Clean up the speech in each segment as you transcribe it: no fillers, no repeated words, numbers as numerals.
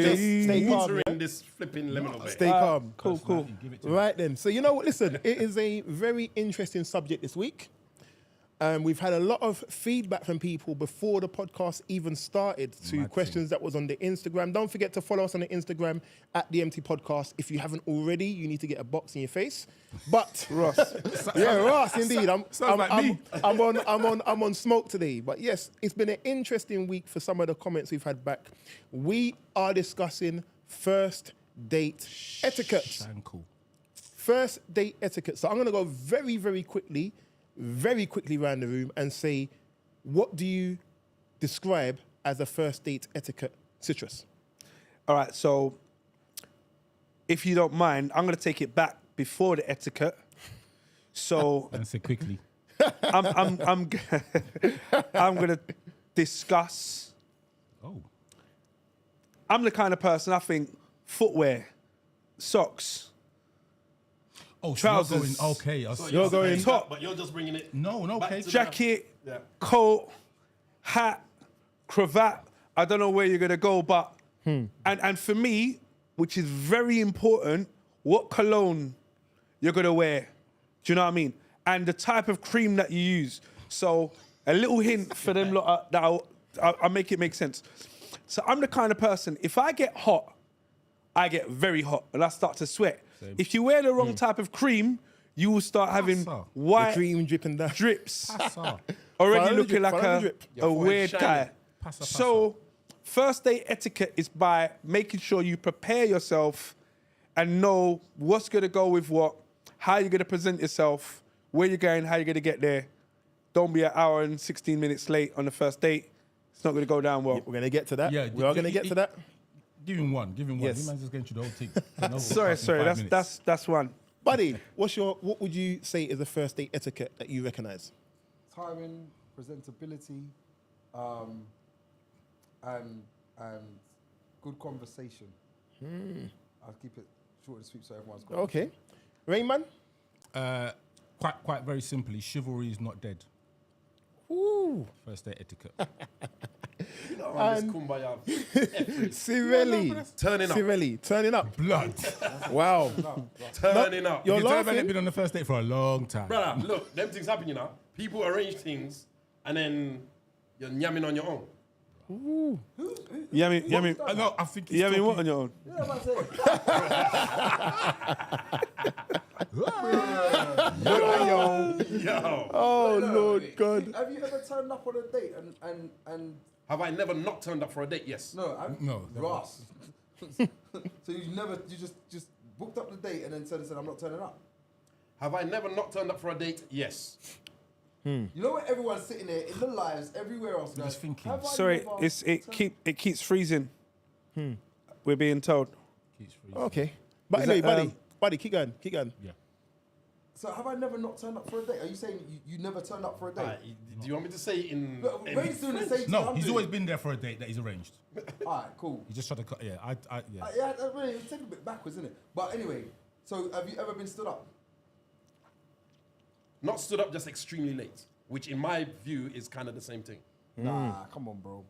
Stay calm. Watering this flipping lemon over Stay here. calm. Cool. Right then. So you know what? Listen, it is a very interesting subject this week. We've had a lot of feedback from people before the podcast even started to questions that was on the Instagram. Don't forget to follow us on the Instagram at the Empty Podcast. If you haven't already, you need to get a box in your face. But Ross, Ross, indeed, I'm on smoke today. But yes, it's been an interesting week for some of the comments we've had back. We are discussing first date etiquette. First date etiquette. So I'm going to go very, very quickly around the room and say, what do you describe as a first date etiquette? Citrus. All right, so if you don't mind, I'm going to take it back before the etiquette. So And say quickly. I'm going to discuss. Oh. I'm the kind of person, I think, footwear, socks, Oh, trousers. So you're going, okay. You're going top. But you're just bringing it. No, okay. jacket, Yeah. coat, hat, cravat. I don't know where you're gonna go, but and for me, which is very important, what cologne you're gonna wear. Do you know what I mean? And the type of cream that you use. So a little hint for them lot that I'll make it make sense. So I'm the kind of person, if I get hot, I get very hot and I start to sweat. Same. If you wear the wrong type of cream, you will start having Passa. white The cream dripping down. drips. Passa. Already Follow the looking drip, like follow the drip. a weird shining. guy. Passa. So, first date etiquette is by making sure you prepare yourself and know what's going to go with what, how you're going to present yourself, where you're going, how you're going to get there. Don't be an hour and 16 minutes late on the first date. It's not going to go down well. We're going to get to that. Yeah, we are going to get to that. Give him one. Yes. He man's just going through the whole thing. Sorry, that's one. Buddy, what would you say is a first date etiquette that you recognise? Timing, presentability, and good conversation. I'll keep it short and sweet so everyone's got it. Okay. Rainman? Quite very simply, chivalry is not dead. Ooh. First date etiquette. You know, around this kumbaya. Sirelli. Turning up. Sirelli. Turning up. Blood. Wow. Turning up. You're You haven't laughing. been on the first date for a long time. Brother, look, them things happen, you know. People arrange things and then you're yamming on your own. Yummy. No, I think he's Yummy what on talking- your own? Yeah, that's it. Yo. Oh, Lord God. Have you ever turned up on a date and Have I never not turned up for a date? Yes. no, No, never. Ross. So you just booked up the date and then said I'm not turning up. Have I never not turned up for a date? Yes. You know what everyone's sitting there in the lives everywhere else going, just thinking. have I Sorry, never it keeps freezing. We're being told. Keeps freezing. Okay. But Is anyway, that, buddy, keep going. Yeah. So have I never not turned up for a date? Are you saying you never turned up for a date? Do you want me to say it in? Look, in Ray's doing the same thing No, I'm he's doing. always been there for a date that he's arranged. Alright, cool. He just tried to cut. Yeah, yeah. Yeah, that really, it's taking a bit backwards, isn't it? But anyway, so have you ever been stood up? Not stood up, just extremely late, which in my view is kind of the same thing. Nah, come on, bro.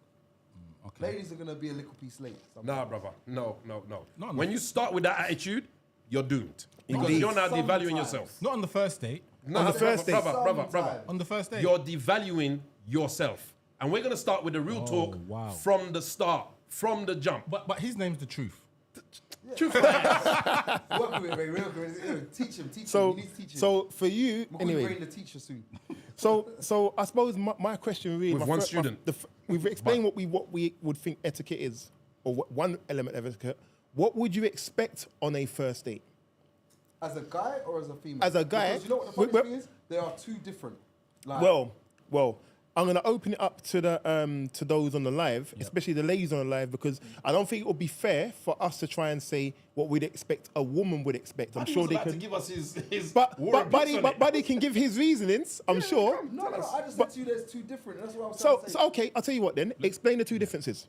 Okay. Ladies are gonna be a little piece late. Nah, brother. No. No. When you start with that attitude, you're doomed. Because Indeed. you're now devaluing Sometimes. yourself. Not on the first date. Nah, On the first date. brother. Sometimes. On the first date. You're devaluing yourself. And we're going to start with the real talk wow. from the start, from the jump. But his name's the truth. Truth. Work with it, Ray. Work with it. Teach him. So, You need to teach him. so for you, We're going to anyway. bring the teacher soon. So I suppose my question really. With my one fir- student. We've explained what we would think etiquette is, or what one element of etiquette. What would you expect on a first date? As a guy or as a female? As a guy, Because you know what the funny thing is? They are two different. Like, Well, I'm gonna open it up to the to those on the live, especially the ladies on the live, because I don't think it would be fair for us to try and say what we'd expect a woman would expect. I'm sure they to can. give us his But war books on it. Buddy can give his reasonings. I'm sure. No, I just said to you there's two different. That's what I was So trying to say. okay, I'll tell you what then. Explain the two differences.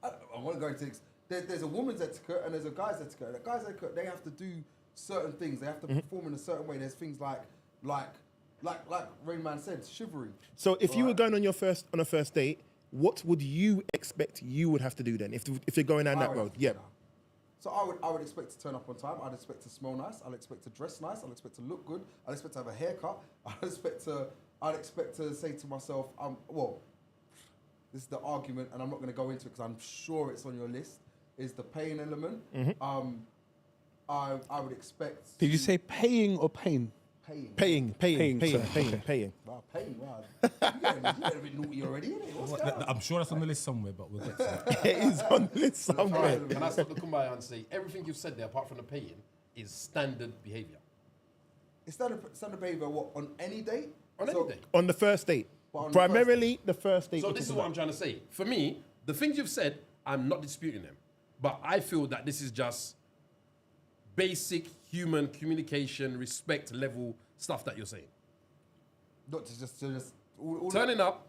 I want to go into there's a woman's etiquette and there's a guy's etiquette. The guy's etiquette, they have to do certain things. They have to perform in a certain way. There's things like Rain Man said, chivalry. So if you were Right. going on a first date, what would you expect you would have to do then if you're going down that road? Yeah. So I would expect to turn up on time. I'd expect to smell nice. I'd expect to dress nice. I'd expect to look good. I'd expect to have a haircut. I'd expect to say to myself, well, this is the argument, and I'm not going to go into it because I'm sure it's on your list. Is the paying element? I would expect. Did you say paying or pain? Paying. Paying. Wow, paying. Wow. You're getting a bit naughty already, isn't it? What's going on? I'm sure that's on the list somewhere, but we'll get to it. It is on the list somewhere. Can I stop the kumbaya and say everything you've said there, apart from the paying, is standard behaviour? It's standard behaviour, what, on any date? On any date. On the first date. On the Primarily the first date. So this is what I'm trying to say. For me, the things you've said, I'm not disputing them. But I feel that this is just basic human communication, respect level stuff that you're saying. Not to just all Turning up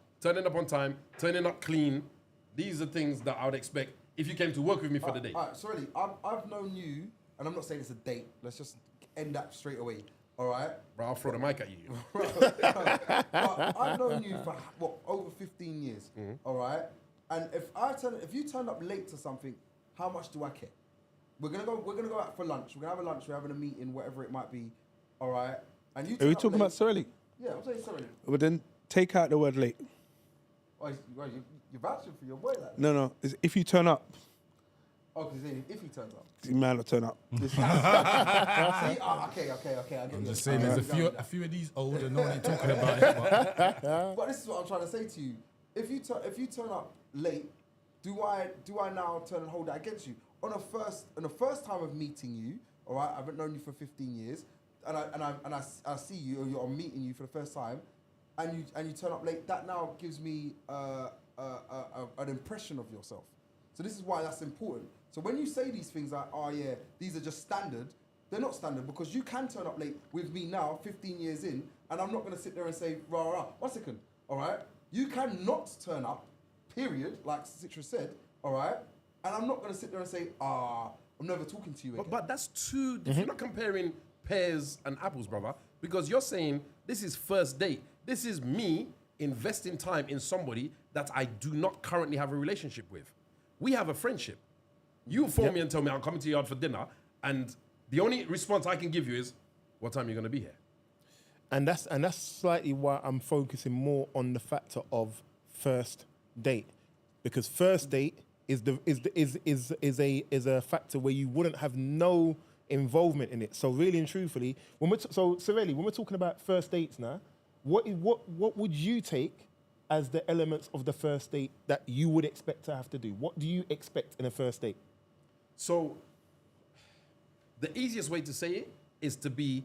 on time, turning up clean. These are things that I would expect if you came to work with me for the day. All right, Sirelli, I've known you, and I'm not saying it's a date. Let's just end that straight away. All right? Bro, I'll throw the mic at you. But I've known you for over 15 years. All right? And if you turn up late to something, how much do I care? We're gonna go out for lunch. We're gonna have a lunch. We're having a meeting, whatever it might be. All right? And you. Are we talking about Sirelli? Yeah, I'm saying Sirelli. Well, then take out the word late. Oh, you're vouching for your boy like that. No. It's if you turn up. Oh, because if he turns up. You might not turn up. See, okay. I'm just saying, there's a few of these old and no one ain't talking about it. But this is what I'm trying to say to you. If you turn up late, do I now turn and hold that against you? On the first time of meeting you, all right, I've known you for 15 years, and I see you, or I'm meeting you for the first time, and you turn up late. That now gives me an impression of yourself. So this is why that's important. So when you say these things like, oh yeah, these are just standard, they're not standard because you can turn up late with me now, 15 years in, and I'm not going to sit there and say, rah, rah, rah. 1 second, all right? You cannot turn up, period, like Citra said, all right? And I'm not going to sit there and say, I'm never talking to you again. But that's too... You're not comparing pears and apples, brother, because you're saying this is first date. This is me investing time in somebody that I do not currently have a relationship with. We have a friendship. You phone me and tell me I'm coming to your yard for dinner, and the only response I can give you is, what time are you going to be here? And that's slightly why I'm focusing more on the factor of first date, because first date is a factor where you wouldn't have no involvement in it. So really and truthfully, Sirelli, when we're talking about first dates now, what would you take as the elements of the first date that you would expect to have to do? What do you expect in a first date? So the easiest way to say it is to be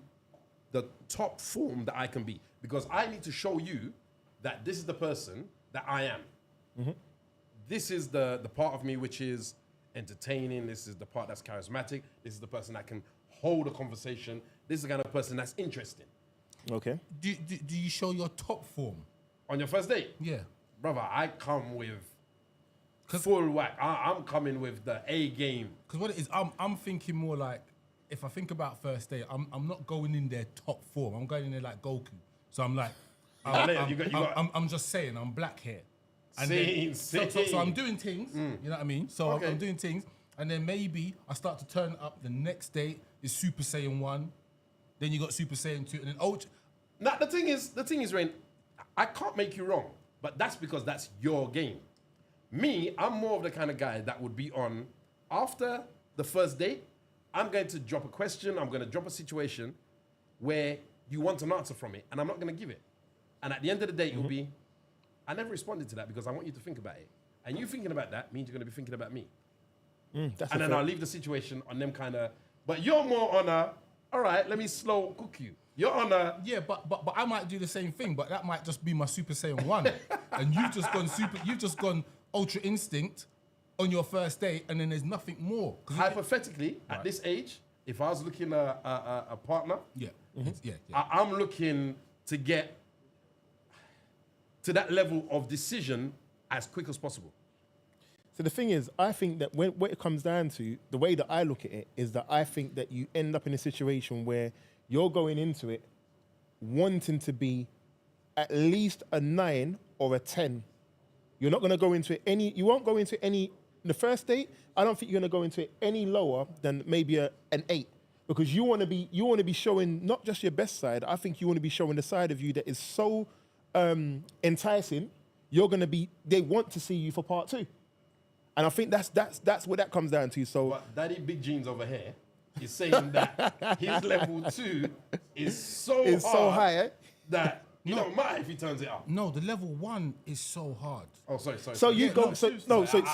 the top form that I can be, because I need to show you that this is the person that I am. This is the part of me which is entertaining. This is the part that's charismatic. This is the person that can hold a conversation. This is the kind of person that's interesting. Okay. Do you show your top form? On your first date? Yeah. Brother, I come with full whack. I'm coming with the A game. Because what it is, I'm thinking more like, if I think about first date, I'm not going in there top form. I'm going in there like Goku. So I'm like, I'm just saying, I'm black hair. And so I'm doing things, you know what I mean? So I'm doing things, and then maybe I start to turn up the next day is Super Saiyan 1, then you got Super Saiyan 2, and then Now the thing is, Rain, I can't make you wrong, but that's because that's your game. Me, I'm more of the kind of guy that would be on, after the first date, I'm going to drop a question, I'm going to drop a situation where you want an answer from it, and I'm not going to give it. And at the end of the day, it'll be, I never responded to that because I want you to think about it. And you thinking about that means you're going to be thinking about me. And then I'll leave the situation on them kind of, but you're more on a, all right, let me slow cook you. You're on a... Yeah, but I might do the same thing, but that might just be my Super Saiyan 1. And you've just gone Ultra Instinct on your first date, and then there's nothing more. Hypothetically, at this age, if I was looking at a partner, I'm looking to get to that level of decision as quick as possible. So the thing is, I think that when it comes down to, the way that I look at it is that I think that you end up in a situation where you're going into it wanting to be at least a 9 or a 10 You're not going to go into any. You won't go into any. The first date, I don't think you're going to go into it any lower than maybe an 8, because you want to be showing not just your best side. I think you want to be showing the side of you that is so enticing. They want to see you for part 2, and I think that's what that comes down to. So, but Daddy Big Jeans over here is saying that his level 2 is so high that you don't matter if he turns it up. No, the level 1 is so hard. Oh, sorry. So you go. So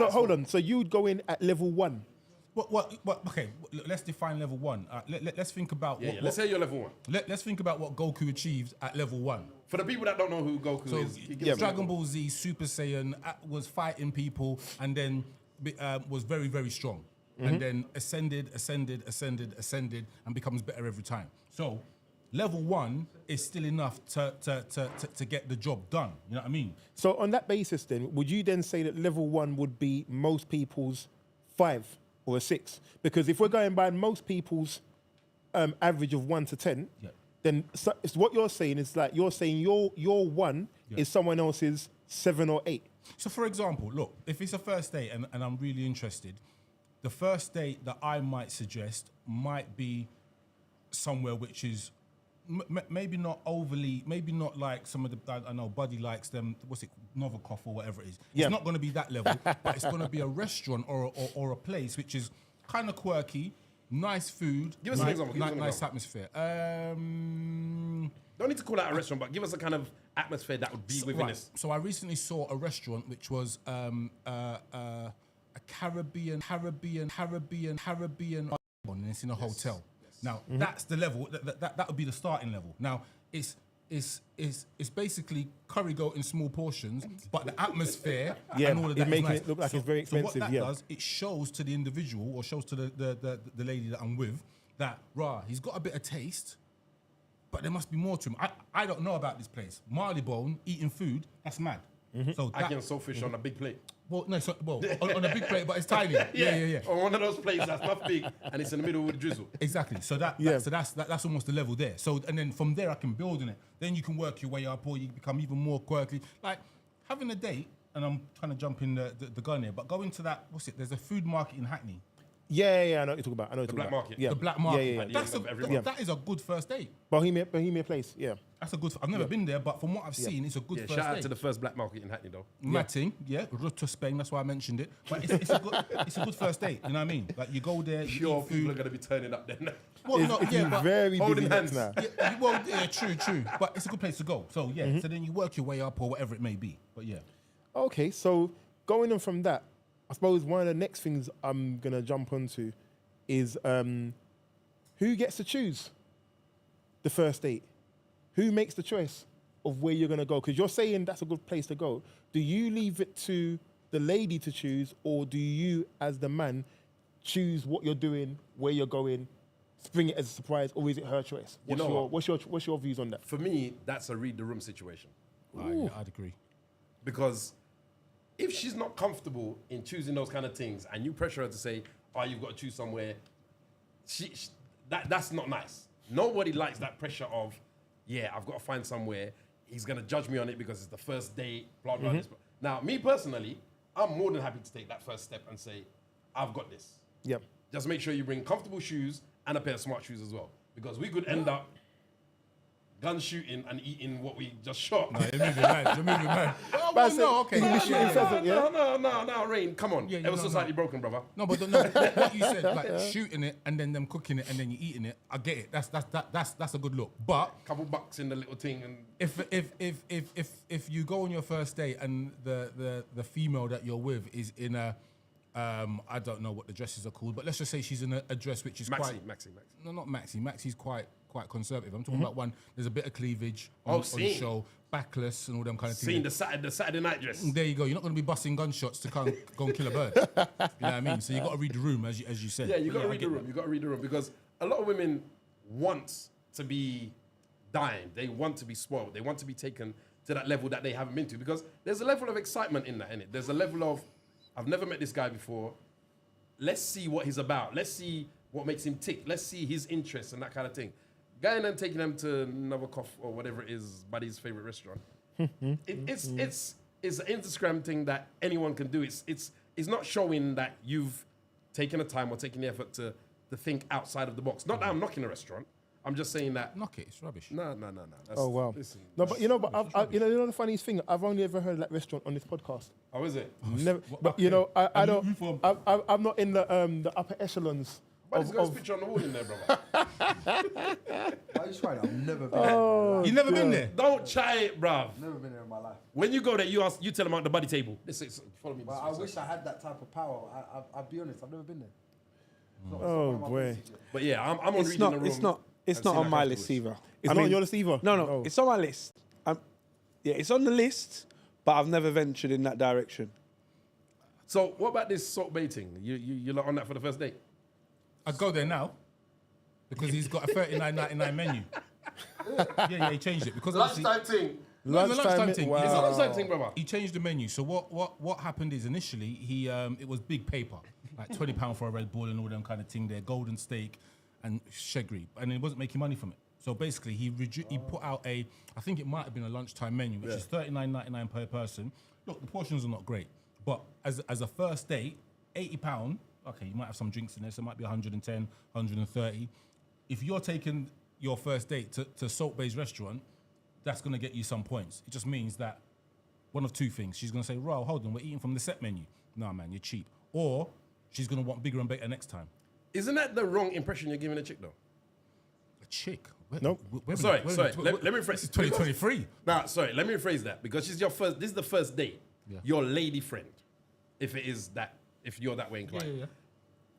hold on. So you'd go in at level 1. What? Okay, let's define level 1. Let's think about. Let's say you're level 1. Let's think about what Goku achieved at level 1. For the people that don't know who Goku is, Dragon Ball Z Super Saiyan was fighting people and then was very, very strong. And then ascended, and becomes better every time. So level 1 is still enough to get the job done. You know what I mean? So on that basis, then, would you then say that level 1 would be most people's 5 or a 6? Because if we're going by most people's average of 1 to 10, then it's what you're saying is like you're saying your 1 is someone else's 7 or 8. So for example, look, if it's a first date and I'm really interested, the first date that I might suggest might be somewhere which is maybe not overly, maybe not like some of the, I know Buddy likes them, what's it, Novikov or whatever it is. It's not going to be that level, but it's going to be a restaurant or a place which is kind of quirky, nice food, give us an example. Nice atmosphere. Don't need to call that a restaurant, but give us a kind of atmosphere that would be within this. So I recently saw a restaurant which was a Caribbean, and it's in a hotel. Now that's the level. That would be the starting level. Now it's basically curry goat in small portions, but the atmosphere and all of that is making nice. it look like it's very expensive. So what that does, it shows to the individual or shows to the lady that I'm with that he's got a bit of taste, but there must be more to him. I don't know about this place. Marleybone eating food, that's mad. So I can saltfish on a big plate. Well, no, on a big plate, but it's tiny. Yeah. On one of those plates that's not big and it's in the middle with drizzle. Exactly. So that's almost the level there. So and then from there I can build on it. Then you can work your way up, or you become even more quirky. Like having a date, and I'm trying to jump in the gun here, but going to that, there's a food market in Hackney. Yeah, I know what you're talking about. The black market. Yeah. The black market. Yeah. That is a good first date. Bohemia Place, yeah. That's a good. I've never been there, but from what I've seen, it's a good first date. Shout out to the first black market in Hackney, though. Matting, Ruta, Spain. That's why I mentioned it. But it's a good first date. You know what I mean? Like you go there, you sure, eat food. people are gonna be turning up then. Well, but very holding busy hands now. True. But it's a good place to go. So so then you work your way up or whatever it may be. But Okay, so going on from that, I suppose one of the next things I'm gonna jump onto is who gets to choose the first date? Who makes the choice of where you're going to go? Because you're saying that's a good place to go. Do you leave it to the lady to choose, or do you, as the man, choose what you're doing, where you're going, spring it as a surprise, or is it her choice? What's your views on that? For me, that's a read the room situation. I'd agree. Because if she's not comfortable in choosing those kind of things, and you pressure her to say, "Oh, you've got to choose somewhere," that's not nice. Nobody likes that pressure of, I've got to find somewhere. He's gonna judge me on it because it's the first date. Blah blah. This. Now, me personally, I'm more than happy to take that first step and say, "I've got this." Yep. Just make sure you bring comfortable shoes and a pair of smart shoes as well, because we could end up gun shooting and eating what we just shot. No, you're moving mad. No, Rain, come on. It was slightly broken, brother. No, but what you said, like shooting it and then them cooking it and then you eating it, I get it. That's a good look. But couple bucks in the little thing, and if you go on your first date and the female that you're with is in a I don't know what the dresses are called, but let's just say she's in a dress which is Maxi. No, not Maxi. Maxi's quite conservative. I'm talking about one. There's a bit of cleavage on the show, backless and all them kind of things. Seen the Saturday night dress. There you go. You're not going to be busting gunshots to go and kill a bird. You know what I mean? So you got to read the room, as you said. Yeah, you got to read the room. You got to read the room, because a lot of women want to be dined. They want to be spoiled. They want to be taken to that level that they haven't been to, because there's a level of excitement in that, innit? There's a level of, I've never met this guy before. Let's see what he's about. Let's see what makes him tick. Let's see his interests and that kind of thing. Going and taking them to Novikov or whatever it is, Buddy's favorite restaurant. It's it's an Instagram thing that anyone can do. It's not showing that you've taken the time or taken the effort to think outside of the box. Not that I'm knocking a restaurant. I'm just saying that. Knock it. It's rubbish. No. That's, Oh wow. Listen, No, but you know the funniest thing. I've only ever heard of that restaurant on this podcast. how is it? Never, but okay. you know, I And don't. you from- I'm not in the upper echelons. But it's got his picture on the wall in there, brother. Why are you trying? I've never been there in my life. You never been there? Don't try it, bruv. Never been there in my life. When you go there, you tell them at the buddy table. Follow me. But I wish I had that type of power. I'll be honest, I've never been there. It's not- it's Oh, not one of my boy. places yet. But yeah, I'm on It's reading the not. room. It's not. It's and not seeing on that my afterwards. list either. It's not on your list either. No, it's on my list. Yeah, it's on the list, but I've never ventured in that direction. So what about this Salt Bae thing? You're not on that for the first date? I'd go there now because he's got a $39.99 menu. yeah, he changed it because obviously- thing. No, the lunchtime thing. Wow. It's a He's- lunchtime thing, brother. He changed the menu. So what happened is initially he it was big paper, like £20 for a Red Bull and all them kind of thing there, golden steak and shegri, and he wasn't making money from it. So basically he put out I think it might have been a lunchtime menu, which is $39.99 per person. Look, the portions are not great, but as a first date, £80. Okay, you might have some drinks in there, so it might be 110, 130. If you're taking your first date to Salt Bae's restaurant, that's going to get you some points. It just means that one of two things. She's going to say, Ro, hold on, we're eating from the set menu. Nah, man, you're cheap. Or she's going to want bigger and better next time. Isn't that the wrong impression you're giving a chick, though? A chick? Nope. Sorry. Let me rephrase. This is 2023. Nah, sorry. Let me rephrase that because she's your first. This is the first date. Yeah. Your lady friend, if you're that way inclined. Yeah.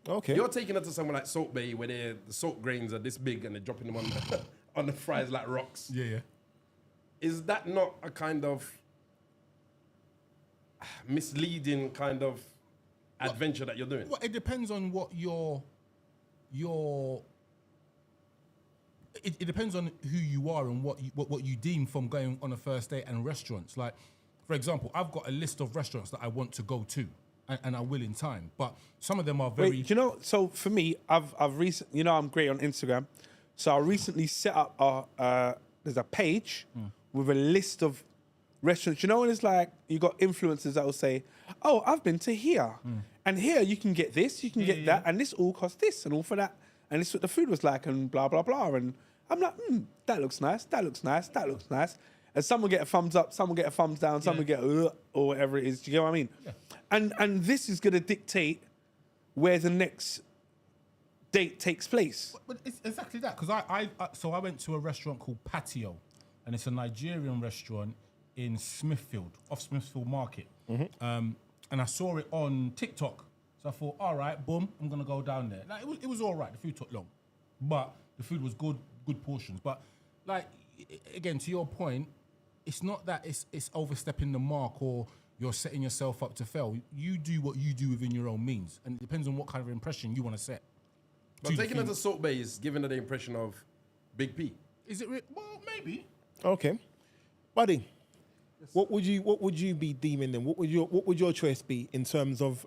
Okay. You're taking her to somewhere like Salt Bae where the salt grains are this big and they're dropping them on on the fries like rocks. Yeah. Is that not a kind of misleading kind of adventure that you're doing? Well, it depends on what it depends on who you are and what you deem from going on a first date and restaurants. Like, for example, I've got a list of restaurants that I want to go to, and I will in time. But some of them are very. Wait, do you know? So for me, I've recently, you know, I'm great on Instagram, so I recently set up there's a page with a list of restaurants. You know, when it's like you got influencers that will say, "Oh, I've been to here, and here you can get this, you can get that, and this all costs this, and all for that, and this is what the food was like, and blah blah blah." And I'm like, that looks nice, that looks nice, that looks nice. And some will get a thumbs up, some will get a thumbs down, some will get or whatever it is. Do you get what I mean? Yeah. And this is going to dictate where the next date takes place. But it's exactly that, because I went to a restaurant called Patio, and it's a Nigerian restaurant in Smithfield, off Smithfield Market. And I saw it on TikTok, so I thought, all right, boom, I'm gonna go down there. Like it was all right. The food took long, but the food was good portions. But like again, to your point, it's not that it's overstepping the mark or you're setting yourself up to fail. You do what you do within your own means, and it depends on what kind of impression you want to set. But taking her to Salt Bae is giving her the impression of Big P. Is it? Well, maybe. Okay, buddy. What would you be deeming then? What would your choice be in terms of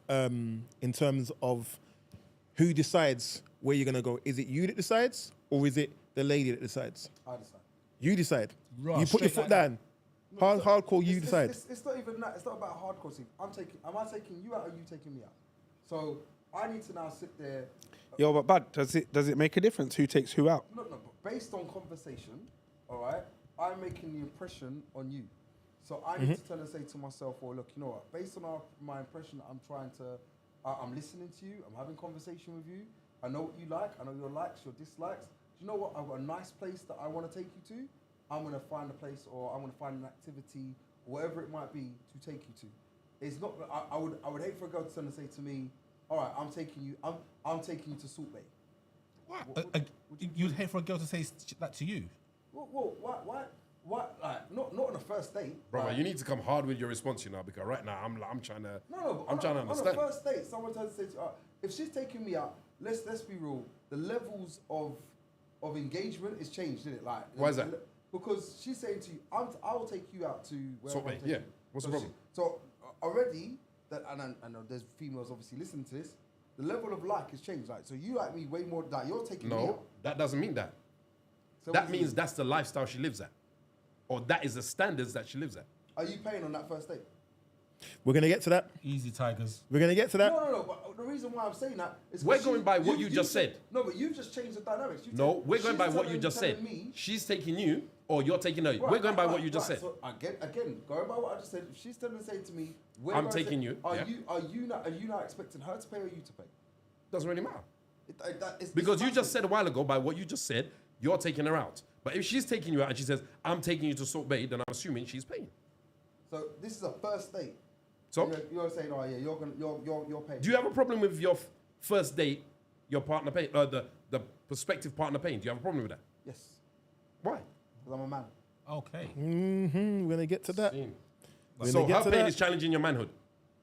who decides where you're gonna go? Is it you that decides, or is it the lady that decides? I decide. You decide. Right, You put your straight foot like down. Hardcore. You decide. It's not even that. It's not about hardcore thing. Am I taking you out or you taking me out? So I need to now sit there. Yo, but bud, does it make a difference who takes who out? No, but based on conversation, all right, I'm making the impression on you. So I need to turn and say to myself, well, look, you know what? Based on my impression, I'm listening to you. I'm having conversation with you. I know what you like. I know your likes, your dislikes. Do you know what? I've got a nice place that I want to take you to. I'm going to find a place, or I'm going to find an activity, whatever it might be, to take you to. It's not. I would hate for a girl to turn and say to me, all right, I'm taking you to Salt Bae. What? You'd hate for a girl to say that to you? Well, why? Like, not on a first date. Brother, like, you need to come hard with your response, you know, because right now I'm trying to. No, I'm trying to understand. On a first date, someone turns and says, if she's taking me out, let's be real. The levels of engagement is changed, isn't it? Like, why is that? Because she's saying to you, I will take you out to where Salt I Bae, want to take yeah. you. What's the problem? So already, that and I know there's females obviously listening to this. The level of like has changed. Like, so you like me way more. Like, you're taking me out. No, that doesn't mean that. So That means that's the lifestyle she lives at, or that is the standards that she lives at. Are you paying on that first date? We're gonna get to that. Easy, Tigers. We're gonna get to that. No. But the reason why I'm saying that is We're going by what you just said. No, but you've just changed the dynamics. No, we're going by what you just said. She's taking you, or you're taking her. Right, we're going by what you just said. So again, going by what I just said, if she's saying to me, I'm taking you. Are Yeah. you not expecting her to pay or you to pay? Doesn't really matter. It's Because you massive. just said a while ago, by what you just said, you're taking her out. But if she's taking you out and she says, I'm taking you to Salt Bae, then I'm assuming she's paying. So this is a first date. So, You're saying, oh yeah, you're paying. do you have a problem with your first date, your partner paying, the prospective partner paying? Do you have a problem with that? Yes, Why? because I'm a man. Okay. We're gonna get to that. So get her to pain that. is challenging your manhood.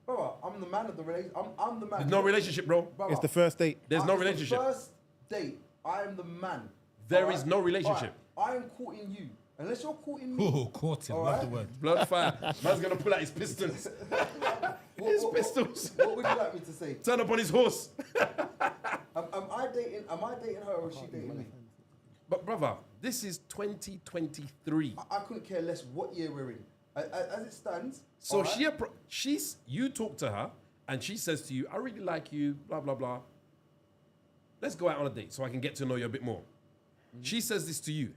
Brother, I'm the man of the relationship. I'm the man. There's no relationship, bro. Brother, It's the first date. There's no it's the relationship. First date, I am the man. There is no relationship. I am courting you. Unless you're courting me. Oh, courting. All Love right. the word. Blood fire. Man's gonna pull out his pistons. His pistols. What would you like me to say? Turn up on his horse. Am I dating her or is she dating me? But brother, this is 2023. I couldn't care less what year we're in. As it stands. So all right? you talk to her and she says to you, I really like you, blah, blah, blah. Let's go out on a date so I can get to know you a bit more. She says this to you,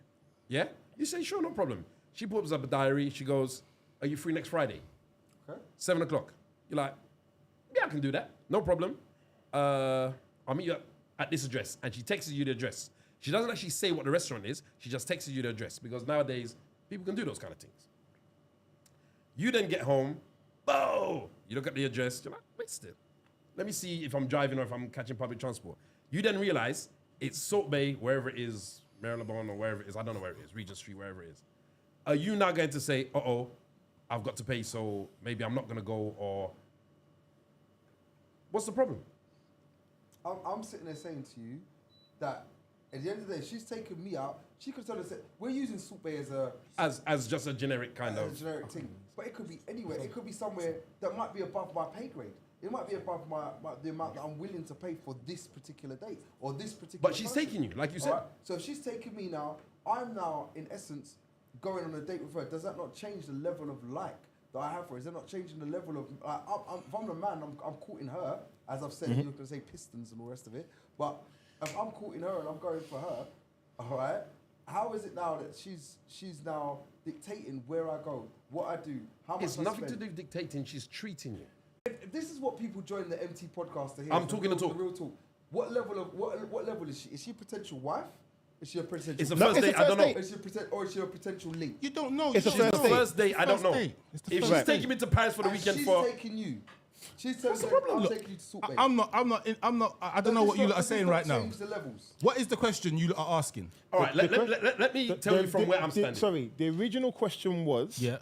yeah? You say, sure, no problem. She pulls up a diary. She goes, are you free next Friday? Okay. 7 o'clock. You're like, yeah, I can do that. No problem. I'll meet you at this address. And she texts you the address. She doesn't actually say what the restaurant is. She just texts you the address because nowadays people can do those kind of things. You then get home. Oh, you look at the address. You're like, wait still. Let me see if I'm driving or if I'm catching public transport. You then realize it's Salt Bae, wherever it is, Marylebone or wherever it is. I don't know where it is. Regent Street, wherever it is. Are you now going to say, uh-oh, I've got to pay, so maybe I'm not going to go, or what's the problem? I'm sitting there saying to you that at the end of the day, she's taken me out. She could tell us that we're using Salt Bae As just a generic kind as of... a generic thing. But it could be anywhere. It could be somewhere that might be above my pay grade. It might be above the amount that I'm willing to pay for this particular date or this particular But she's person. taking you, like you said. All right? So if she's taking me now, I'm now, in essence, going on a date with her. Does that not change the level of like that I have for her? Is that not changing the level of... if I'm the man, I'm courting her. As I've said, you're going to say pistons and all the rest of it. But if I'm courting her and I'm going for her, all right, how is it now that she's now dictating where I go, what I do, how much It's I nothing spend? to do with dictating. She's treating you. If this is what people join the MT podcast to hear, I'm talking the talk. The real talk. What level is she? Is she a potential wife? Is she a potential? It's a No, first it's a date. I don't know. first Is she a potential link? You don't know. It's a You first don't The date. know. first date, I don't know. It's the If first she's date. taking me to Paris for the And weekend she's for... taking you. She's telling the me, problem? I'm Look, taking you to Salt Bae. I'm not. I don't know what you lot are saying right now. Change the levels. What is the question you lot are asking? All right, let me tell you from where I'm standing. Sorry, the original question was, Yeah,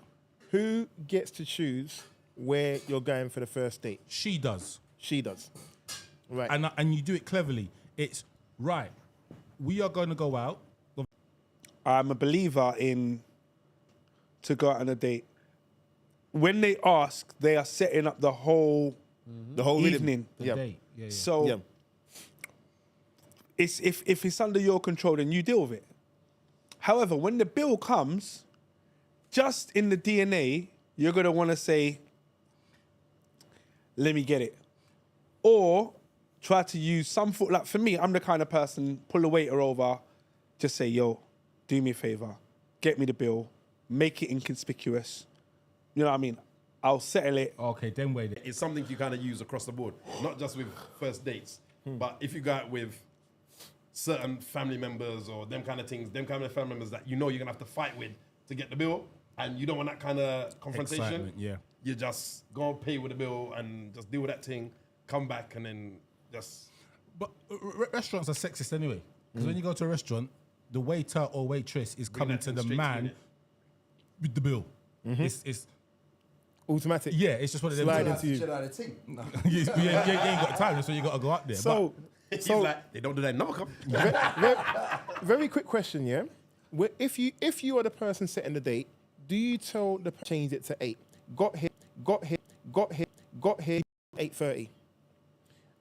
who gets to choose where you're going for the first date? she does, She does. Right. and you do it cleverly. It's right. We are going to go out. I'm a believer in to go out on a date. When they ask, they are setting up the whole evening. The Yeah. date. Yeah, yeah. So Yeah. it's if it's under your control, then you deal with it. However, when the bill comes, just in the DNA, you're gonna want to say, "Let me get it," or try to use some like for me, I'm the kind of person pull the waiter over, just say, "Yo, do me a favor, get me the bill, make it inconspicuous." You know what I mean? I'll settle it. Okay, then wait. It's something you kind of use across the board, not just with first dates, but if you go out with certain family members or them kind of things, them kind of family members that you know you're gonna have to fight with to get the bill, and you don't want that kind of confrontation. Excitement, yeah. You just go and pay with the bill and just deal with that thing, come back and then just... But restaurants are sexist anyway. Because when you go to a restaurant, the waiter or waitress is coming that to thing the straight to man you, innit? with the bill. It's Automatic. yeah, it's just what it is. Slide you, into you. Chill out of the team. you ain't got time, so you got to go out there. So, He's so like, they don't do that. No, come. very quick question, yeah. If you are the person setting the date, do you tell the change it to 8? Got here, 8:30,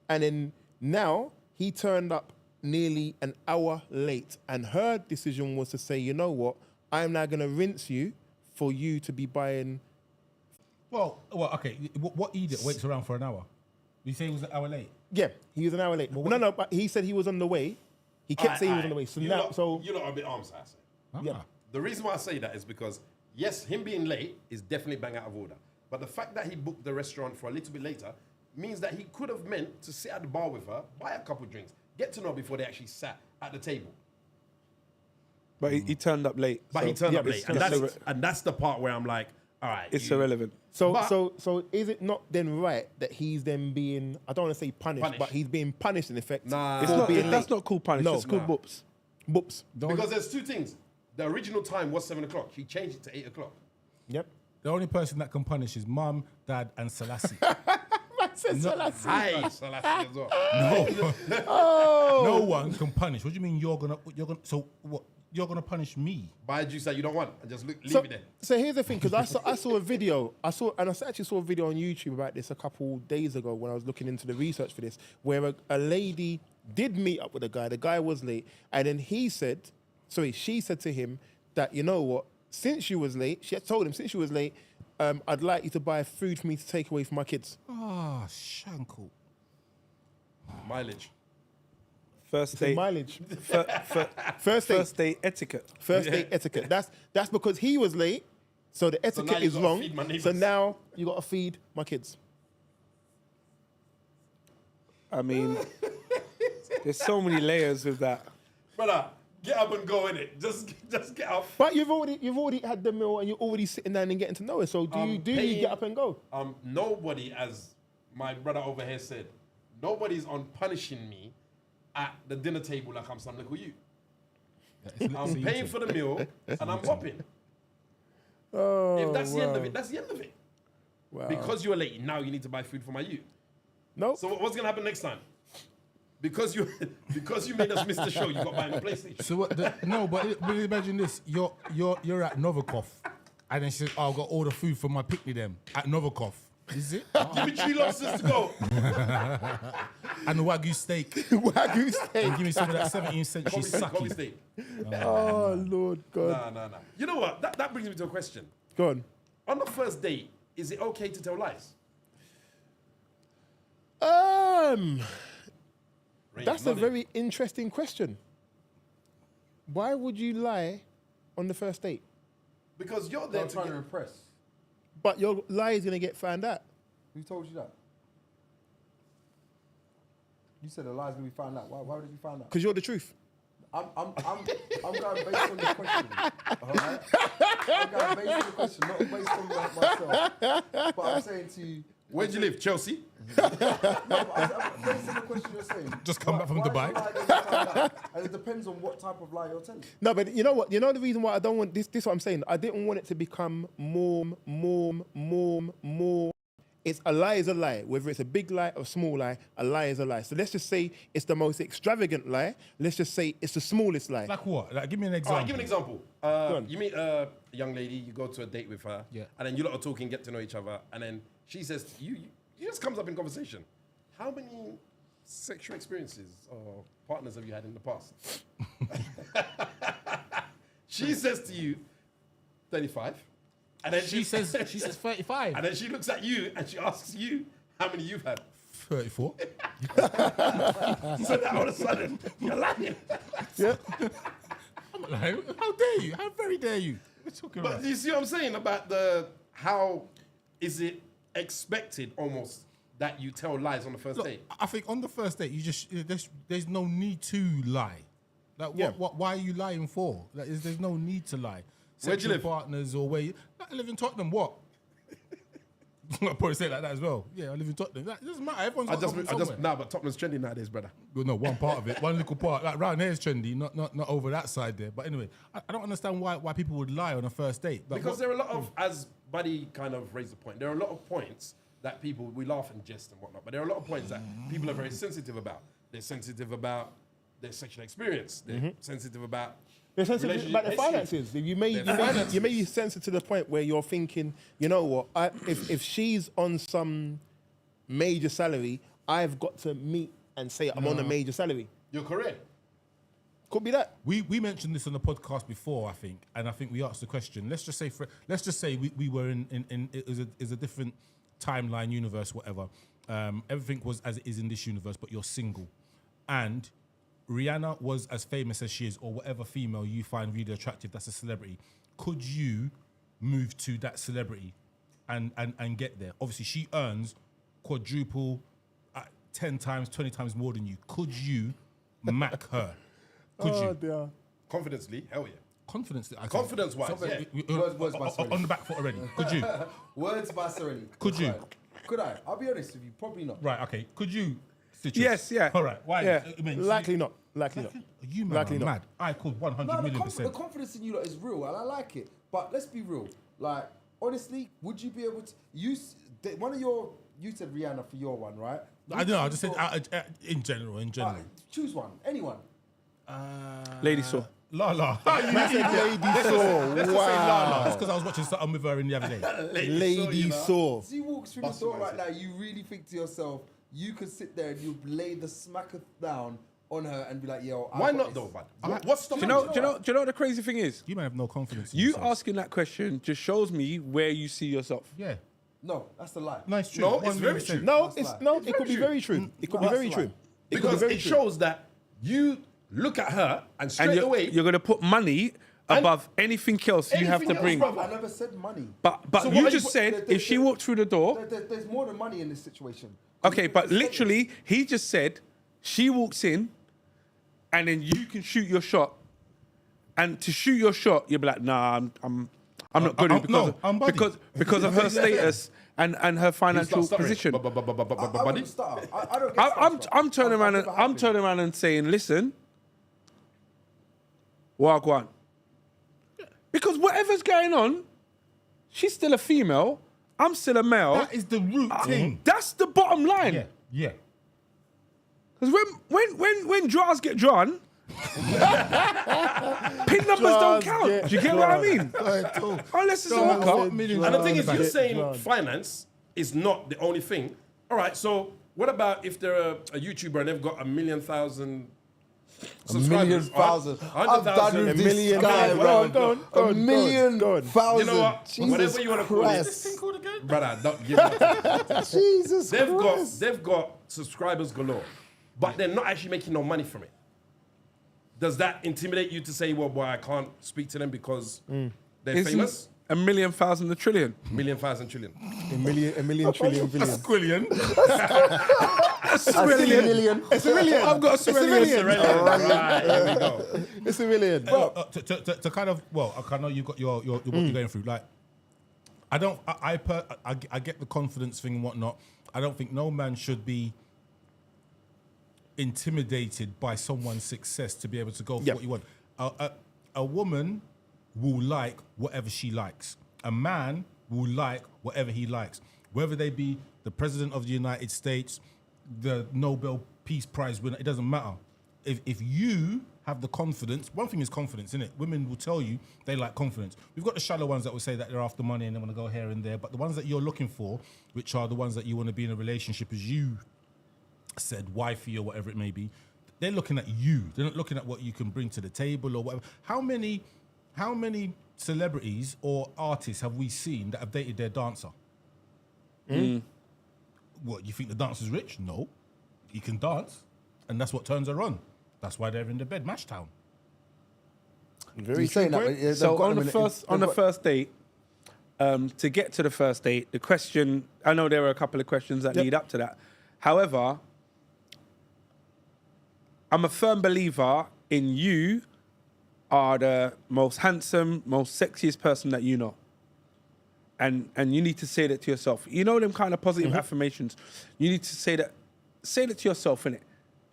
and then now he turned up nearly an hour late, and her decision was to say, you know what, I'm now gonna rinse you for you to be buying Well, okay. What idiot waits around for an hour? You say he was an hour late? Yeah, he was an hour late. No, but he said he was on the way. He kept saying he was on the way. So you now, lot, you lot are a bit arms, I say. yeah. The reason why I say that is because, yes, him being late is definitely bang out of order. But the fact that he booked the restaurant for a little bit later means that he could have meant to sit at the bar with her, buy a couple of drinks, get to know before they actually sat at the table. But he turned up late. But so- he turned up but late. it's And that's the part where I'm like, all right. It's irrelevant. So is it not then right that he's then being, I don't want to say punished, but he's being punished in effect? Nah. It's for not, being that's late? not called punish. No, it's called nah. boops. Boops. Because there's two things. The original time was 7 o'clock. He changed it to 8 o'clock. Yep. The only person that can punish is mum, dad, and Selassie. Hi, so that's as well. No one can punish. What do you mean you're gonna? So what? You're gonna punish me? Buy a juice that you don't want and just leave So, it there. so here's the thing, because I saw a video. I actually saw a video on YouTube about this a couple days ago when I was looking into the research for this, where a lady did meet up with a guy. The guy was late, and then she said to him that, you know what, since you was late, she had told him, since you was late, I'd like you to buy food for me to take away from my kids. Ah, shankle. Mileage. First Say date. mileage. First date etiquette. First date etiquette. That's because he was late, so the now etiquette you is gotta wrong. feed my neighbours. So now you got to feed my kids. I mean, there's so many layers with that. Brother, get up and go in it. Just get up. But you've already had the meal and you're already sitting down and getting to know her. So do you get up and go? Nobody, as my brother over here said, nobody's on punishing me at the dinner table like I'm some little you. I'm paying for the meal and I'm whopping. Oh, If that's the end of it, that's the end of it. Wow. Because you're late, now you need to buy food for my you. No. So what's gonna happen next time? Because you made us miss the show, you got to buy me a PlayStation. So what? But imagine this: you're at Novikov, and then she says, "Oh, I've got all the food for my picnic." Them at Novikov, is it? Give me 3 lobsters to go. And the wagyu steak. Wagyu steak. And give me some of that 17th century Call me sake. steak. Oh, Lord God. Nah. You know what? That brings me to a question. Go on. On the first date, is it okay to tell lies? That's a very interesting question. Why would you lie on the first date? Because you're They're there to trying to get... impress. But your lie is going to get found out. Who told you that? You said the lie's gonna be found out. Why did you find out? Because you're the truth. I'm going based on the question. All right? I'm going based on the question, not based on myself. But I'm saying to you. Where do you live? Chelsea? No, but I'm based on the question you're saying. Just come back from Why Dubai. is the lie gonna be found out? And it depends on what type of lie you're telling. No, but you know what? You know the reason why I don't want this is what I'm saying. I didn't want it to become more. It's a lie is a lie. Whether it's a big lie or a small lie, a lie is a lie. So let's just say it's the most extravagant lie. Let's just say it's the smallest lie. Like what? Like, give me an All example. right, give an example. on. You meet a young lady, you go to a date with her, Yeah. and then you lot are talking, get to know each other, and then she says to you, it just comes up in conversation. How many sexual experiences or partners have you had in the past? She says to you, 35. And then She says 35. and then she looks at you and she asks you how many you've had. 34. So that all of a sudden, you're lying. Yeah. I'm like, how dare you? How very dare you? What are you talking But about? you see what I'm saying about how is it expected almost that you tell lies on the first Look, date? I think on the first date, you just there's no need to lie. Like, Yeah. why are you lying for? Like, there's no need to lie. Where do you Sexual live? partners or where you... I live in Tottenham, what? I'll probably say it like that as well. Yeah, I live in Tottenham. That doesn't matter. Everyone's got to come somewhere. Nah, but Tottenham's trending nowadays, brother. Well, no, one part of it, one little part. Like round here is trendy, not over that side there. But anyway, I don't understand why people would lie on a first date. Like, Because there are a lot of, as Buddy kind of raised the point, there are a lot of points that people, we laugh and jest and whatnot, but there are a lot of points that people are very sensitive about. They're sensitive about their sexual experience. They're sensitive about They're sensitive about the history. finances. You may be sensitive to the point where you're thinking, you know what? If she's on some major salary, I've got to meet and say I'm on a major salary. your career. Could be that. We mentioned this on the podcast before, I think, and I think we asked the question. Let's just say we were in it is a different timeline, universe, whatever. Everything was as it is in this universe, but you're single, and Rihanna was as famous as she is, or whatever female you find really attractive that's a celebrity. Could you move to that celebrity and get there? Obviously, she earns quadruple, 10 times, 20 times more than you. Could you mac her? Could you? Dear. Confidently, hell yeah. Confidence-wise, yeah. Words by Sirelli. on the back foot already. Could you? Words by Sirelli. Could you? Could I? I'll be honest with you, probably not. Right, okay. Could you? Citrus? Yes, yeah. All right. Why? Yeah. I mean, Likely not. Likely not. You man Likely are not. mad. I called 100 No, million the percent. confidence in you lot is real, and I like it. But let's be real. Like, honestly, would you be able to use one of your? You said Rihanna for your one, right? I don't know. I just said in general. Choose one. Anyone. Lady Saw. Lala. Lady Saw. Let's just say Wow. Lala. That's because I was watching something with her in the other day. Lady Saw. As you walk through the door right now, you really think to yourself, you could sit there and you lay the smacker down on her and be like, yo, Why not though, man? What's Do stopping you know what the crazy thing is? You might have no confidence in You yourself. asking that question just shows me where you see yourself. Yeah. No, that's the lie. No, it's true. No, it's very 100%. true. No, That's it could be very true. It could be That's very right. true. It could be Because very it true. shows that you look at her and And straight away. you're going to put money above anything else you have Anything to else, bring. brother. I never said money. But So what you are just you said if she walked through the door. There's more than money in this situation. Okay, but literally, he just said she walks in and then you can shoot your shot. And to shoot your shot, you'll be like, nah, I'm not good because of her status and her financial position. I Buddy. wouldn't start. I don't get starstruck. I'm turning around and I've I'm never turning around and saying, listen, Wagwan. Because whatever's going on, she's still a female. I'm still a male. That is the root thing. That's the bottom line. Yeah. Yeah. Because when draws get drawn, pin numbers don't count. Do you get what I mean? Unless it's a hookup. And the thing is, you're saying finance is not the only thing. All right, so what about if they're a YouTuber and they've got 1,000,000 subscribers? 1,000,000. I'm done with A this million. guy, Go bro. on, go on, A million go on. thousand. You know what? Jesus Whatever you want to call it. Christ. This thing called again? Brother, don't give it. Jesus Christ. They've got subscribers galore, but they're not actually making no money from it. Does that intimidate you to say, well, boy, I can't speak to them because they're famous? A million, thousand, a trillion. 1,000,000 trillion. A million, trillion, billion. Squillion. It's a million. I've got a Sirelli. Right, here we go. It's a million. To kind of, well, I know you've got what you're going through. Like, I get the confidence thing and whatnot. I don't think no man should be intimidated by someone's success to be able to go for what you want. A woman will like whatever she likes. A man will like whatever he likes. Whether they be the President of the United States, the Nobel Peace Prize winner, it doesn't matter. If you have the confidence, one thing is confidence, isn't it? Women will tell you they like confidence. We've got the shallow ones that will say that they're after money and they want to go here and there, but the ones that you're looking for, which are the ones that you want to be in a relationship, as you said, wifey or whatever it may be, they're looking at you. They're not looking at what you can bring to the table or whatever. How many celebrities or artists have we seen that have dated their dancer? What, you think the dancer's rich? No. He can dance, and that's what turns her on. That's why they're in the bed, Mash Town. Very saying true that, point. but, yeah, So they've got on them the first date, to get to the first date, the question, I know there are a couple of questions that lead up to that. However, I'm a firm believer in you are the most handsome, most sexiest person that you know. And you need to say that to yourself. You know them kind of positive affirmations. You need to say that to yourself, innit?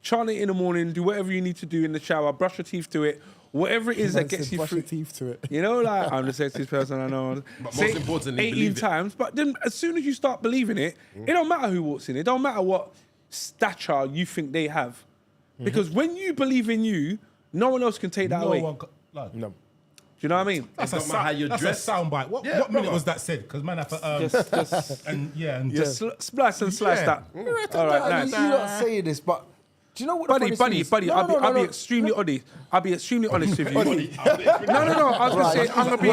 Chant it in the morning, do whatever you need to do in the shower, brush your teeth to it, whatever it is that gets you Brush through. your teeth to it. You know, like, I'm the sexiest person I know. But Say most it importantly, 18 believe it. times. But then as soon as you start believing it, it don't matter who walks in. It don't matter what stature you think they have. Because when you believe in you, no one else can take that away. No. Do you know what I mean? It don't matter how you That's dress. a soundbite. What minute brother. was that said? Because man, I thought, Just and splice and slice Yeah. that. All right, I nice. mean, you're not saying this, but Do you know what? The Buddy, I'll be extremely honest. I'll be extremely honest with you. No. I was gonna say I'm gonna be.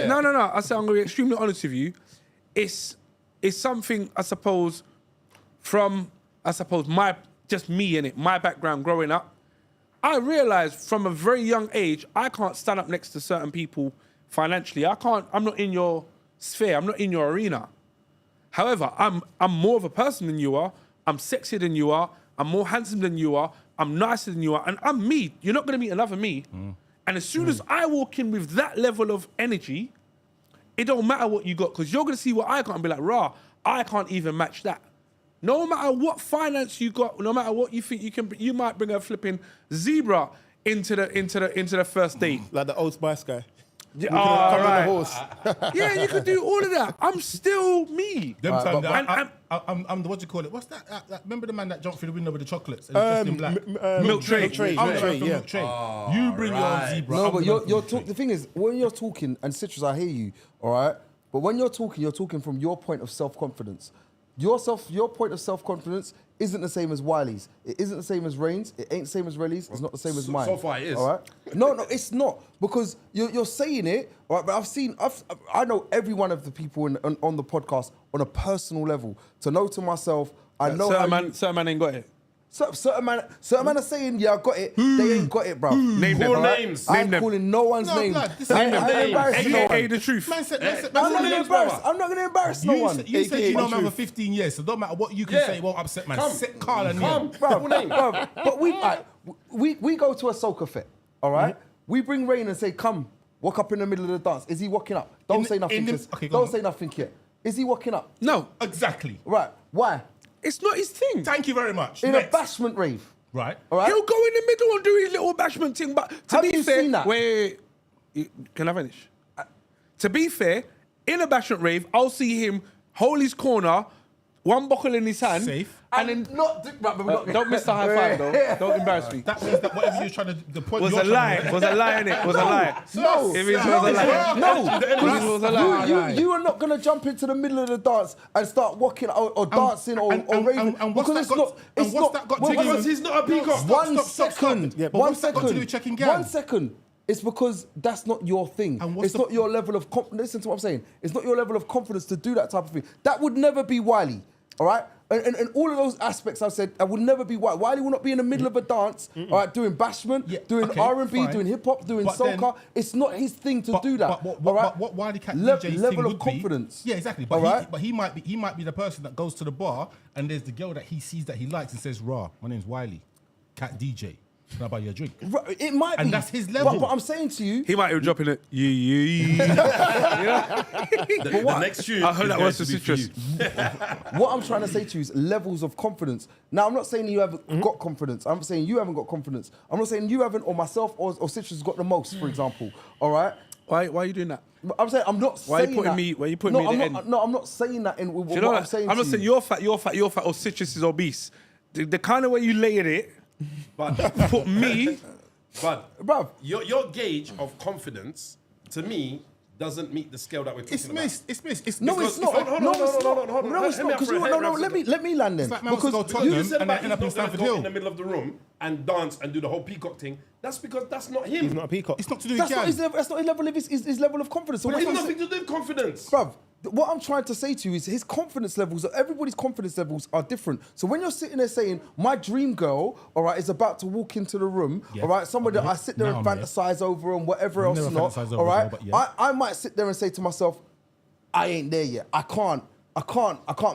No. I said I'm gonna be extremely honest with you. It's something I suppose my background growing up. I realized from a very young age I can't stand up next to certain people financially. I'm not in your sphere. I'm not in your arena. However, I'm more of a person than you are. I'm sexier than you are. I'm more handsome than you are. I'm nicer than you are. And I'm me. You're not going to meet another me. And as soon as I walk in with that level of energy, it don't matter what you got, because you're going to see what I got and be like, rah, I can't even match that. No matter what finance you got, no matter what you think you can, you might bring a flipping zebra into the first date. Like the Old Spice guy. Yeah, right. Yeah, you could do all of that. I'm still me. I'm the, what do you call it? What's that? Remember the man that jumped through the window with the chocolates? And dressed in black? Milk tray. Milk tray. You bring your own zebra. No, but the thing is, when you're talking, and Citrus, I hear you, all right? But when you're talking from your point of self-confidence. Your point of self-confidence isn't the same as Wiley's. It isn't the same as Rain's. It ain't the same as Relly's. It's not the same as mine. So far it is. All right? No, it's not. Because you're saying it, all right, but I know every one of the people on the podcast on a personal level. To know to myself, I know certain man ain't got it. Certain man are saying, yeah, I got it. They ain't got it, bro. Name them. Names. I'm calling no one's name. Blood, this is I ain't embarrassing no one. AKA the truth. Man said, I'm not going to embarrass no one. You said you know man for 15 years, so don't matter what you can say, it won't upset man. Set Carl and him. Bro, but we go to a soca fit, all right? We bring Rain and say, come, walk up in the middle of the dance. Is he walking up? Don't say nothing yet. Is he walking up? No. Exactly. Right. Why? It's not his thing. Thank you very much. In a bashment rave. Right. All right? He'll go in the middle and do his little bashment thing, but to Have be you fair, seen that? wait, can I finish? To be fair, in a bashment rave, I'll see him hold his corner, one buckle in his hand, safe, and then don't miss the high five though. Don't embarrass me. That means that whatever you're trying to, the point Was you're a lie. Was a lie in it. Was a lie. No. If it was a lie. No. Was a lie. You are not going to jump into the middle of the dance and start walking or dancing or raving. Because it's not. And what's that got to do with? Because he's not a peacock. 1 second. Yeah, but what's that got to do with checking gal? 1 second. It's because that's not your thing. It's not your level of confidence. Listen to what I'm saying. It's not your level of confidence to do that type of thing. That would never be Wiley. All right? And all of those aspects I said, I would never be Wiley. Wiley will not be in the middle of a dance, all right, doing bashment, doing R&B, doing hip-hop, doing soca. It's not his thing to do that. But what Wileycat DJ's level thing of confidence. Yeah, exactly. But he might be the person that goes to the bar and there's the girl that he sees that he likes and says, "Rah, my name's Wileycat DJ. Can I buy you a drink?" It might be. And that's his level. But I'm saying to you... He might be dropping it. The next tune. I heard that was the citrus. What I'm trying to say to you is levels of confidence. Now, I'm not saying you haven't got confidence. I'm saying you haven't got confidence. I'm not saying you haven't, or myself, or Citrus has got the most, for example. All right? Why are you doing that? I'm saying I'm not Why saying that. Why are you putting me at the end? No, I'm not saying that in what I'm saying. I'm not saying you're fat, or Citrus is obese. The kind of way you layered it, but put me. But bruv, your gauge of confidence, to me, doesn't meet the scale that we're talking about. It's missed. No, it's not. Hold on. No, it's not. Let me land then. It's like man wants to go Because Tottenham You said and about then end up in he's not Stamford going to go Hill. in the middle of the room and dance and do the whole peacock thing. That's because that's not him. He's not a peacock. It's not to do with that's not gal. his level of his level of confidence. So But what it's I'm nothing to do with confidence. Bruv, what I'm trying to say to you is his confidence levels, everybody's confidence levels are different. So when you're sitting there saying, my dream girl, all right, is about to walk into the room, all right, somebody that I sit there and fantasize over and whatever else not, all right, I might sit there and say to myself, I ain't there yet. I can't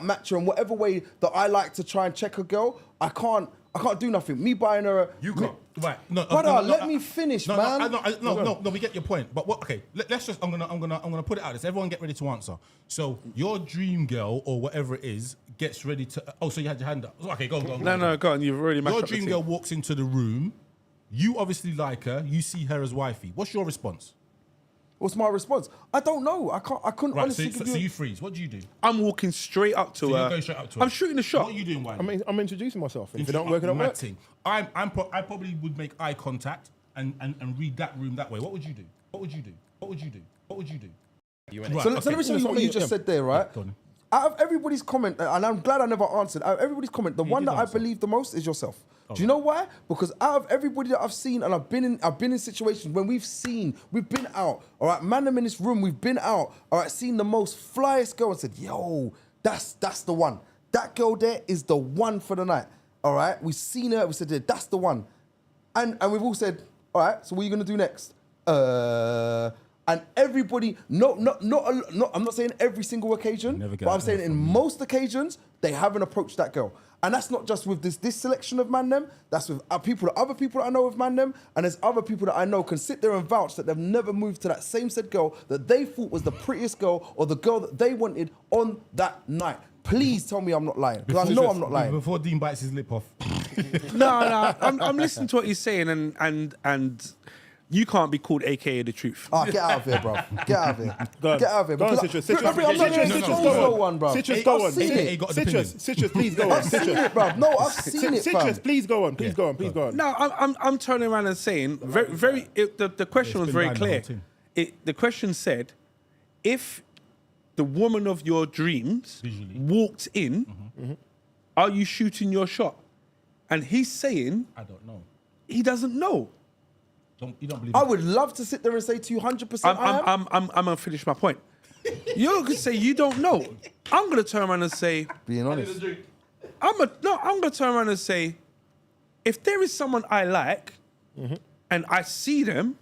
match her in whatever way that I like to try and check a girl. I can't do nothing. Me buying her You can't. Right, no, brother, let me finish, man. No, we get your point. But what? Okay, let's just. I'm gonna put it out. This. Everyone, get ready to answer. So your dream girl or whatever it is gets ready to. Oh, so you had your hand up. Okay, go. No, go on. You've already matched Your up the dream team. girl walks into the room. You obviously like her. You see her as wifey. What's your response? What's my response? I don't know. I couldn't Right, honestly so give you... you freeze. What do you do? I'm walking straight up to So her. you're going straight up to her. I'm shooting the shot. What are you doing, Wiley? I'm introducing myself. If it don't work, it don't Mad work. thing. I probably would make eye contact and read that room that way. What would you do? So let me show you what you just said there, right? Go on. Out of everybody's comment, and I'm glad I never answered, out of everybody's comment, the one that I believe the most is yourself. Do you know why? Because out of everybody that I've seen, and I've been in situations when we've been out, all right, man, them in this room, we've been out, all right, seen the most flyest girl and said, yo, that's the one. That girl there is the one for the night, all right? We've seen her, we said, that's the one. And we've all said, all right, so what are you gonna do next? And everybody, I'm not saying every single occasion, but I'm saying in most occasions, they haven't approached that girl. And that's not just with this selection of man them, that's with other people that I know of man them, and there's other people that I know can sit there and vouch that they've never moved to that same said girl that they thought was the prettiest girl or the girl that they wanted on that night. Please tell me I'm not lying, because I know I'm not lying. Before Dean bites his lip off. No, I'm listening to what you're saying, and you can't be called AKA the truth. Ah, get out of here, bro. Get out of here. Get out of here. Go on, Citrus. I'm not going to no one, bro. Citrus, go on. Citrus, please go on. I've seen it, bro. No, I've seen it, fam. Citrus, please go on. Please go on. No, I'm turning around and saying the question was very clear. The question said, if the woman of your dreams walked in, are you shooting your shot? And he's saying, I don't know. He doesn't know. You don't believe I would love to sit there and say to you 100% I'm gonna finish my point. You're gonna say you don't know. I'm gonna turn around and say, being honest. I'm gonna turn around and say, if there is someone I like and I see them,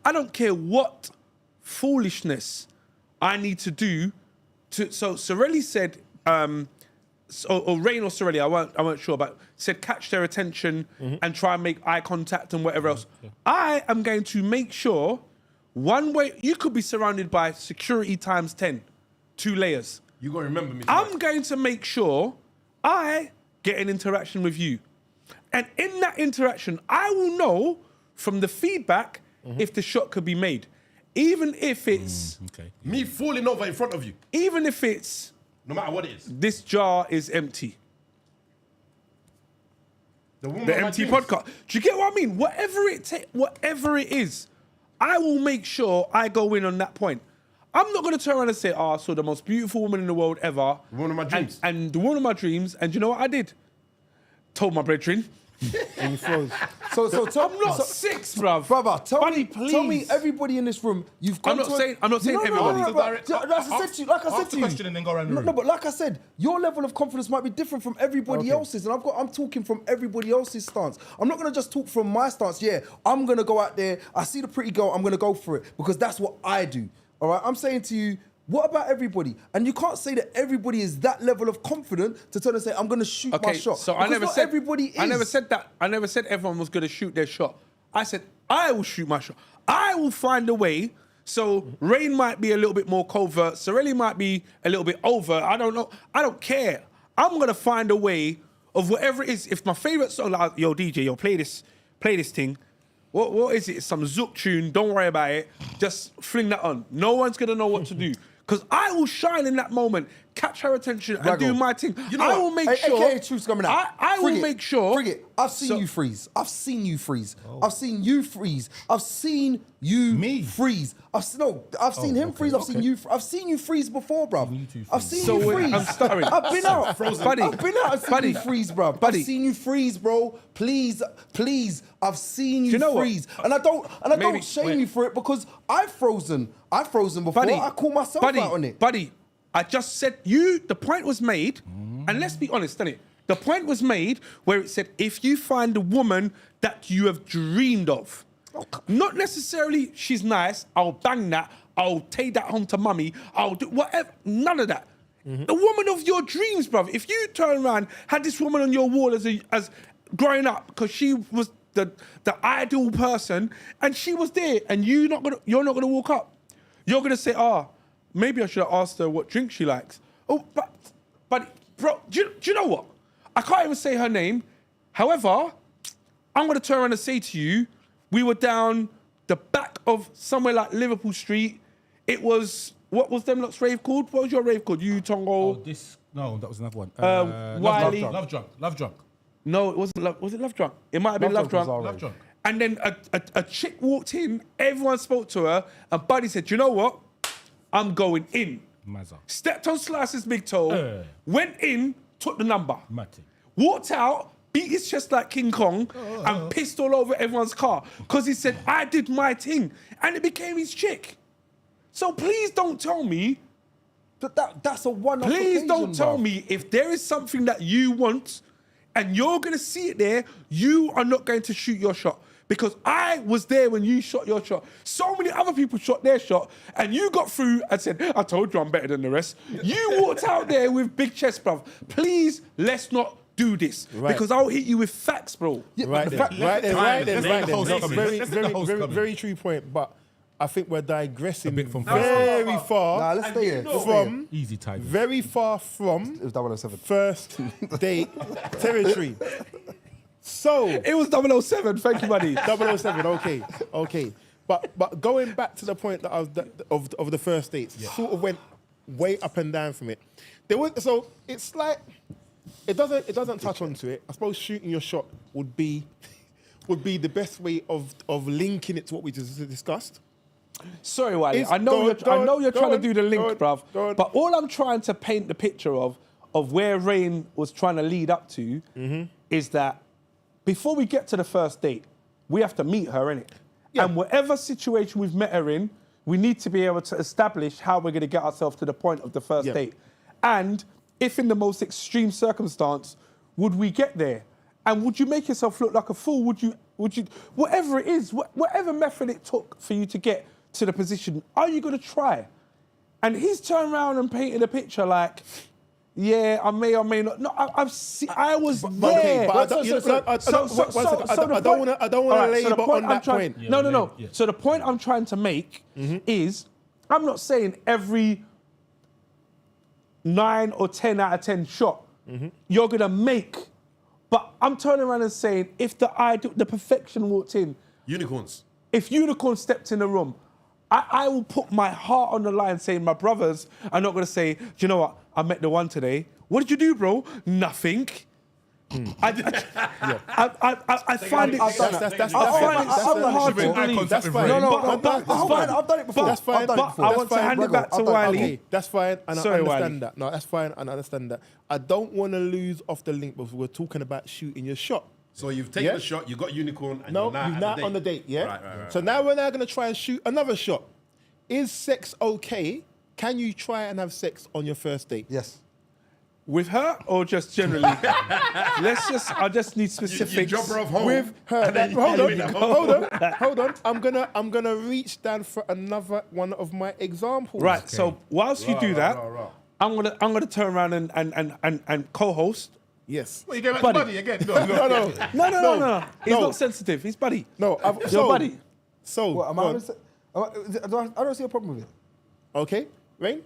I don't care what foolishness I need to do to. So Sirelli said, or Rain or Sirelli, I weren't sure, but said catch their attention and try and make eye contact and whatever else. I am going to make sure one way, you could be surrounded by security times 10, 2 layers. You're going to remember me. I'm going to make sure I get an interaction with you. And in that interaction, I will know from the feedback if the shot could be made. Even if it's... me falling over in front of you. Even if it's... No matter what it is. This jar is empty. The empty podcast. Do you get what I mean? Whatever it is, I will make sure I go in on that point. I'm not going to turn around and say, I saw the most beautiful woman in the world ever. The woman of my dreams. And the woman of my dreams. And you know what I did? Told my brethren. And you froze. So I'm not six, bruv. Brother, tell me, please. everybody in this room, you've gone I'm not saying everybody. Like I said to you, Ask the question and then go around the room. No, but like I said, your level of confidence might be different from everybody else's, and I'm talking from everybody else's stance. I'm not gonna just talk from my stance. Yeah, I'm gonna go out there. I see the pretty girl. I'm gonna go for it because that's what I do. All right. I'm saying to you, what about everybody? And you can't say that everybody is that level of confident to turn and say, I'm going to shoot my shot. So I never said everybody is. I never said that. I never said everyone was going to shoot their shot. I said, I will shoot my shot. I will find a way. So Rain might be a little bit more covert. Sirelli might be a little bit overt. I don't know. I don't care. I'm going to find a way of whatever it is. If my favorite song, like, yo, DJ, yo, play this thing. What is it? It's some Zouk tune. Don't worry about it. Just fling that on. No one's going to know what to do. Because I will shine in that moment, catch her attention, and do my thing. You know I will make sure. AKA truth's coming out. I will make sure. Frig it. I've seen you freeze. I've seen you freeze. I've seen you freeze. I've seen you freeze. I've seen him freeze. I've seen you. I've seen you freeze before, bro. I've seen you freeze. I'm sorry. I've been out, buddy. I've been out and seen you freeze, bro. Buddy. I've seen you freeze, bro. Please. I've seen you freeze, and I don't shame you for it because I've frozen. I've frozen before. Buddy, I call myself out on it. Buddy, I just said the point was made, and let's be honest, didn't it? The point was made where it said, if you find a woman that you have dreamed of, not necessarily she's nice, I'll bang that, I'll take that home to mummy, I'll do whatever, none of that. The woman of your dreams, bruv. If you turn around, had this woman on your wall as growing up, because she was the ideal person, and she was there, and you're not gonna walk up. You're gonna say, maybe I should have asked her what drink she likes. Oh, but bro, do you know what? I can't even say her name. However, I'm gonna turn around and say to you, we were down the back of somewhere like Liverpool Street. It was, what was them lot's rave called? What was your rave called? You, Tongo? No, that was another one. Wiley. Love Drunk. No, it wasn't Love. Was it Love Drunk? It might have been Love Drunk. Love Drunk. And then a chick walked in, everyone spoke to her, and Buddy said, you know what? I'm going in. Mazza. Stepped on Slice's big toe, went in, took the number, Matty. walked out, beat his chest like King Kong, and pissed all over everyone's car because he said, I did my thing, and it became his chick. So please don't tell me, That's a one-off please occasion, don't tell bruv. me if there is something that you want and you're going to see it there, you are not going to shoot your shot. Because I was there when you shot your shot. So many other people shot their shot, and you got through and said, I told you I'm better than the rest. You walked out there with big chest, bruv. Please, let's not do this. Right. Because I'll hit you with facts, bro. Right there, right there, right there, Let's right let the there. host No, come in. very, Let's let the very, host very, come in. very true point, but I think we're digressing bit from very Nah, far let's stay here. Let's stay here. from Easy Tiger. very far from It was 007. first date territory. So It was 007, thank you, buddy. 007, okay. But going back to the point that I was of the first dates, sort of went way up and down from it. So it's like it doesn't touch onto it. I suppose shooting your shot would be the best way of linking it to what we just discussed. Sorry, Wiley. It's- I know go you're on, trying go to do the on, link, go on, bruv. go on. But all I'm trying to paint the picture of where Rain was trying to lead up to is that before we get to the first date, we have to meet her, innit? Yeah. And whatever situation we've met her in, we need to be able to establish how we're going to get ourselves to the point of the first Yeah. date. And if in the most extreme circumstance, would we get there? And would you make yourself look like a fool? Would you, whatever it is, whatever method it took for you to get to the position, are you going to try? And he's turned around and painted a picture like, yeah, I may or may not. No, I was there. But I don't want to labour on that point. Yeah, No. yeah. So the point I'm trying to make is, I'm not saying every 9 or 10 out of 10 shot you're gonna make, but I'm turning around and saying, if the perfection walked in, Unicorns. if Unicorn stepped in the room, I will put my heart on the line saying my brothers are not going to say, do you know what, I met the one today. What did you do, bro? Nothing. I find it That's hard to believe. That's fine. No, That's fine. I've done it before. That's fine. I've done it before. I want to hand it back to Wiley. Okay, that's fine, and Sorry, I understand Wiley. that. No, that's fine, and I understand that. I don't want to lose off the link because we're talking about shooting your shot. So you've taken Yeah. the shot, you got unicorn, and No, you're now, you're at not the on the date, yeah? Right. So now we're going to try and shoot another shot. Is sex okay? Can you try and have sex on your first date? Yes. With her or just generally? I just need You specifics. drop her off home. With her. and then Hold you on, leave it at home. hold on. I'm gonna reach down for another one of my examples. Right, so whilst you do that, Right. I'm gonna turn around and co-host. Yes. Well, you gave back Buddy. the money again. No. He's No. not sensitive. He's buddy. No. Your buddy. So. What, am go I, on. having se- I don't see a problem with it. Okay. Rain.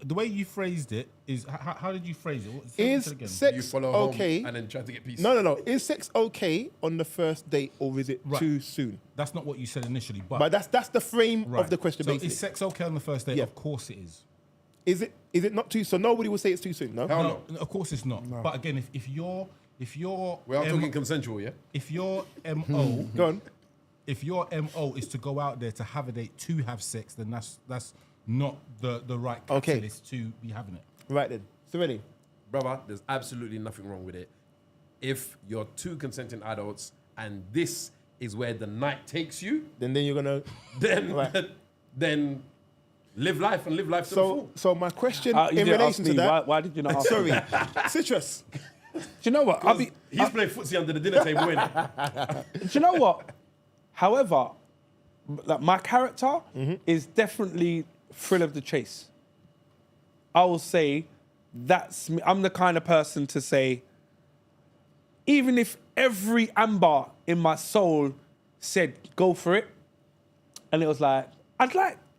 The way you phrased it is, how did you phrase it? Say Is it again. You sex follow home okay? and then try to get peace. No. Is sex okay on the first date or is it Right. too soon? That's not what you said initially, But that's the frame right. of the question. So basically. is sex okay on the first date? Yeah. Of course it is. Is it not too? So nobody will say it's too soon. No. Hell No, of course it's not. But again, if you're We are talking consensual, yeah? if your MO Go on. if your MO is to go out there to have a date to have sex, then that's not the right Okay. catalyst to be having it. Right then. Sirelli. Brother, there's absolutely nothing wrong with it. If you're two consenting adults and this is where the night takes you, Then you're gonna. then Right. then live life and live life to the full. So my question You in didn't ask relation to me. that. Why did you not ask Sorry, me? Citrus. Do you know what? He's playing footsie under the dinner table, innit? Do you know what? However, like my character is definitely thrill of the chase. I will say that's me. I'm the kind of person to say, even if every amber in my soul said go for it, and it was like,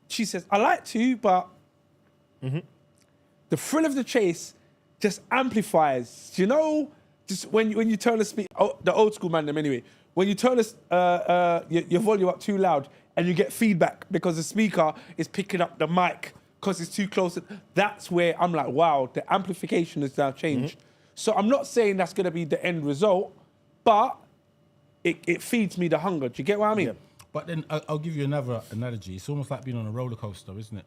she says, I like to, but the thrill of the chase just amplifies. You know, just when you turn the old school man them anyway, when you turn your volume up too loud and you get feedback because the speaker is picking up the mic because it's too close, that's where I'm like, wow, the amplification has now changed. So I'm not saying that's going to be the end result, but it feeds me the hunger. Do you get what I mean? Yeah. But then I'll give you another analogy. It's almost like being on a roller coaster, isn't it?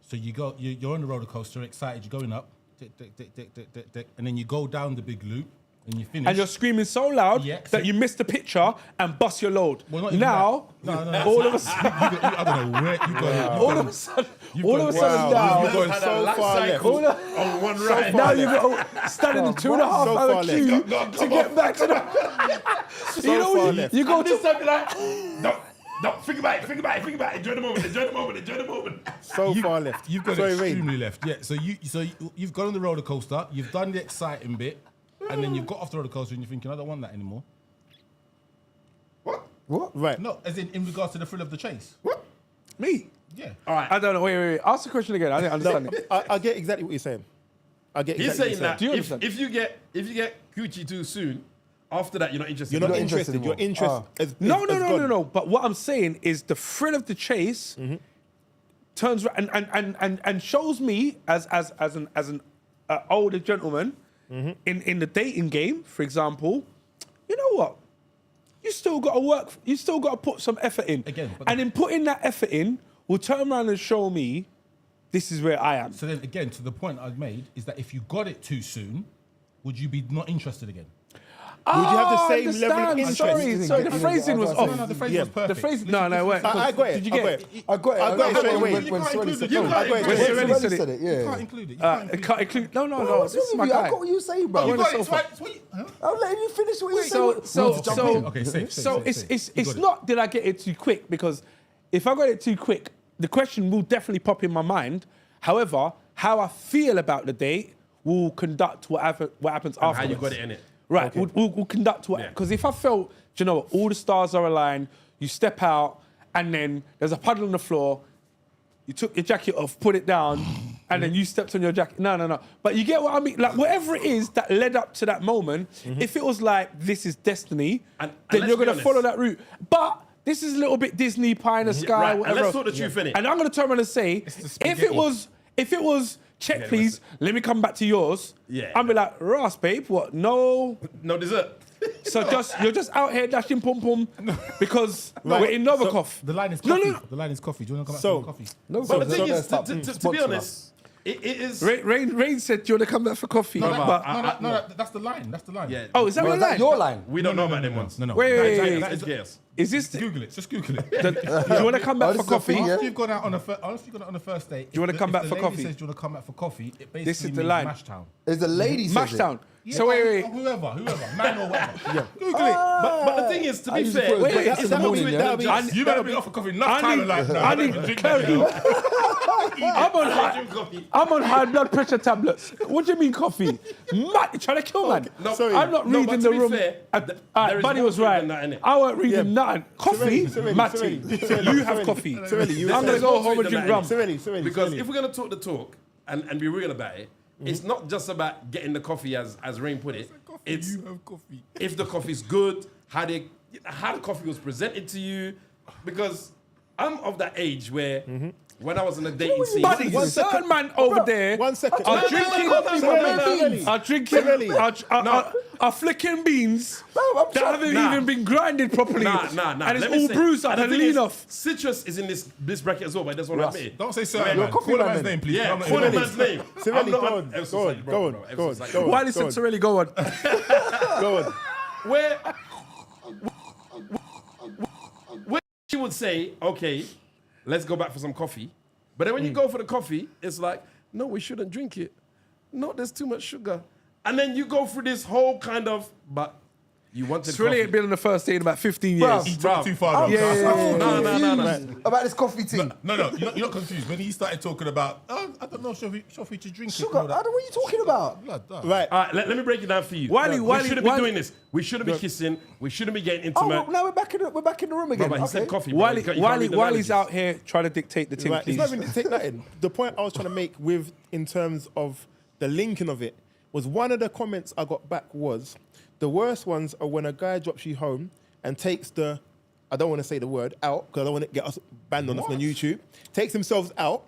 So you're on the roller coaster, excited, you're going up, tick, tick, tick, tick, tick, tick, tick, and then you go down the big loop and you finish. And you're screaming so loud that you miss the picture and bust your load. Well, not even now, that. all of a sudden, I don't know where you go. all of a sudden now, You've gone so far left. on one ride. now you've got standing in 2.5 hour queue to get back to the. So far left. You go This to. time, like, no, think about it. Enjoy the moment. So far left. You've got Sorry, Rain. extremely left. Yeah. So you've gone on the roller coaster. You've done the exciting bit, and then you've got off the roller coaster and you're thinking, I don't want that anymore. What? Right. No, as in regards to the thrill of the chase. Me. Yeah. All right. I don't know. Wait. Ask the question again. I didn't understand it. I get exactly what you're saying. I get He's exactly saying what that Do you if understand? you get Gucci too soon, after that you're not interested. you're not interested interested. Your anymore. interest is No. gone. But what I'm saying is the thrill of the chase turns and shows me as an older gentleman in the dating game, for example. You know what? You still got to work. You still got to put some effort in. Again, but and in putting that effort in, will turn around and show me this is where I am. So then again, to the point I've made is that if you got it too soon, would you be not interested again? Would you have the same understand. level of interest? Sorry, the phrasing was off. No, the phrase Yeah. was perfect. The phrase, Listen, no, it weren't. I got it. Did you get it? I got it. I got it straight away. When You can't Sirelli include said it. You it. can't include it. When Sirelli Sirelli said said it. it, You yeah. can't include it. You I can't include can't it. include. No. What's This is wrong my with you? I guy. got what you saying, bro. You You got got it it. so far. It's what you- huh? I'm letting you finish what you So saying. Okay, safe. So You it's got it. not did I get it too quick, because if I got it too quick, the question will definitely pop in my mind. However, how I feel about the date will conduct what happens How afterwards. you got it in it? Right, we'll conduct what, Yeah. because if I felt, do you know what, all the stars are aligned, you step out, and then there's a puddle on the floor, you took your jacket off, put it down, and then you stepped on your jacket. No. But you get what I mean? Like, whatever it is that led up to that moment, if it was like, this is destiny, And then let's you're be going to honest. follow that route. But this is a little bit Disney, pie in the sky, Right, and whatever. let's else. talk the truth in it. And I'm going to turn around and say, the if spaghetti. it was, check please, let me come back to yours. Yeah. I'll be like, Ross, babe, what? No. No dessert. So you're just out here dashing pum pum because we're in Novikov. The line is No, coffee. no. The line is coffee. Do you want to come back So- for coffee? No, But the thing they're is, start to be sponsoring honest, us. it is. Rain said, "Do you want to come back for coffee?" No, But- that's the line. That's the line. Yeah. oh, is that Well, my is that line? your line? We don't know about them ones. No. Wait. That is yes. Is this? Google it. Just Google it. Do you want to come back Oh, for this is a coffee? thing, yeah? After you've gone out on a first date, you wanna come back for if coffee? the lady says, "Do you want to come back for coffee?" It basically This is the means line. Mashtown. Is the lady says it? Mashtown. Yeah, So wait. Whoever, man or whatever. Yeah. Google it. But the thing is, to I be usually fair, put it Wait, breakfast is in the that morning, what yeah? that'll be- You better be off for coffee enough time in life now. I I don't need even drink clarity. that. I'm on high blood pressure tablets. What do you mean coffee? Man, you trying to kill man? No, sorry. I'm not No, reading but to the be room. fair, there is Buddy more was to it right. than that, innit? I weren't reading nothing. Coffee, Sirelli, Matty. Sirelli, You have Sirelli, coffee. Sirelli, you I'm gonna There's go more to home it and than drink that, rum. innit? Sirelli, Because Sirelli. if we're gonna talk the talk and be real about it, it's not just about getting the coffee, as Rain put it. It's You have coffee. if the coffee's good, how the coffee was presented to you. Because I'm of that age where when I was in a dating scene, Buddy, One certain second. man over there 1 second. are No, drinking, Sirelli. are drinking, Sirelli. are flicking beans I'm that haven't Nah. even been grinded properly. Nah. And it's Let me all say- bruised up and the and thing lean is, off. Citrus is in this bracket as well, but that's what I admit. Don't say certain You're man. a coffee Call a man man's then. name, please. Yeah, I'm not call even- the man's name. Sirelli, I'm not- go on, I'm so go on, sorry, bro, go on, bro. I'm go so on, sorry. go on. Wiley said, Sirelli, go on. Go on. Where she would say, okay, let's go back for some coffee. But then when you go for the coffee, it's like, no, we shouldn't drink it. No, there's too much sugar. And then you go through this whole kind of, but you wanted Sirelli coffee. ain't been on the first date in about 15 Bruv. years. He took it too far. I'm though. confused about this coffee thing. No, you're not confused. When he started talking about, I don't know, Shofi to drink Sugar, it. and all I that. don't know what you're talking about. Blood, dog. Right. All right, let me break it down for you. Wiley, we Wiley, shouldn't be Wiley- doing this. We shouldn't be kissing. We shouldn't be getting Oh, intimate. now we're back in the room again. But he Okay. said coffee. bro. You can't read the Wiley's analogies. out here trying to dictate the team, Right, please. it's not even take that in. The point I was trying to make with in terms of the linking of it was one of the comments I got back was the worst ones are when a guy drops you home and takes the, I don't want to say the word out because I don't want to get us banned on YouTube. Takes themselves out.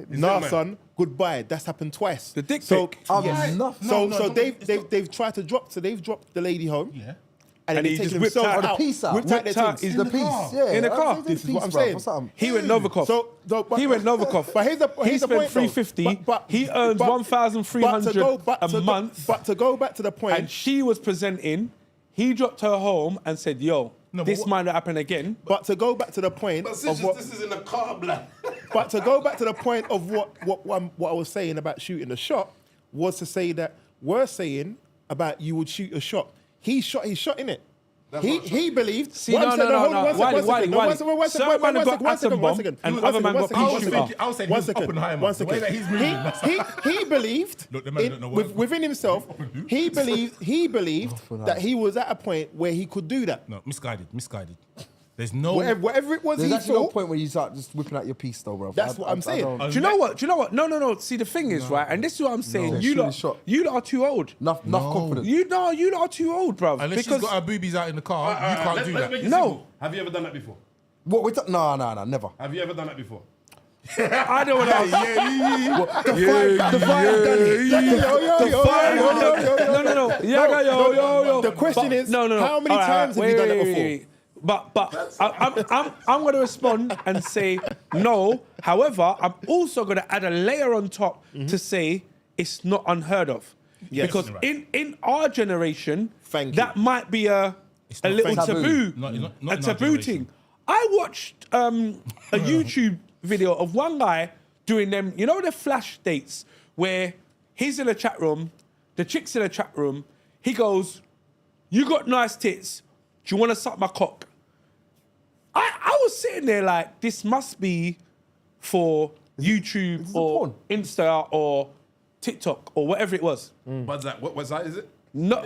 Nah, man. son, goodbye. That's happened twice. The dick so, pic. I'm yes. enough. So No, so no, they've it's not- they've tried to drop. So they've dropped the lady home. Yeah. and then he they just taking whipped themselves out- out. the piece out. Whipped out their Whipped out things. his- The piece, yeah. In the car. This is what I'm saying. He went Novikov. He went Novikov. But here's the he spent point, though. 350. But- He earns but- 1,300 a month. But to go back to the point, And she was presenting. He dropped her home and said, "Yo, No, but this what- might not happen again." but to go back to the point But of since what, this is in a car, black. but to go back to the point of what I was saying about shooting the shot was to say that we're saying about you would shoot a shot. He shot in it. He believed. See, no. Wiley, certain man got atom bomb and other man got peach I was saying he was Oppenheimer. The way that he's moving, that's He believed Look, the man don't know what- within himself. He believed that he was at a point where he could do that. No, misguided. There's no... Whatever it was, There's he actually no thought. point where you start just whipping out your piece, though, bro. That's what I'm saying. don't- Do you know what? No. See, the thing is, right, and this is what I'm saying. You Shoot a lot, shot. you lot are too old. Enough confidence. You lot are too old, bruv. Unless she's got her boobies out in the car, you can't do Let's that. make it No. simple. Have you ever done that before? What we No, never. Have you ever done that before? I know what I'm No. Yo. The question is, how many times have you done it before? But I'm going to respond and say no. However, I'm also going to add a layer on top to say it's not unheard of. Yes. Because Right. in our generation, Thank you. that might be a not little taboo. taboo, Not a in our taboo generation. thing. I watched a YouTube video of one guy doing them, you know, the flash dates where he's in a chat room, the chick's in a chat room, he goes, "You got nice tits, do you want to suck my cock?" I was sitting there like, this must be for YouTube this or porn? Insta or TikTok or whatever it was. What's that? What website is it? No,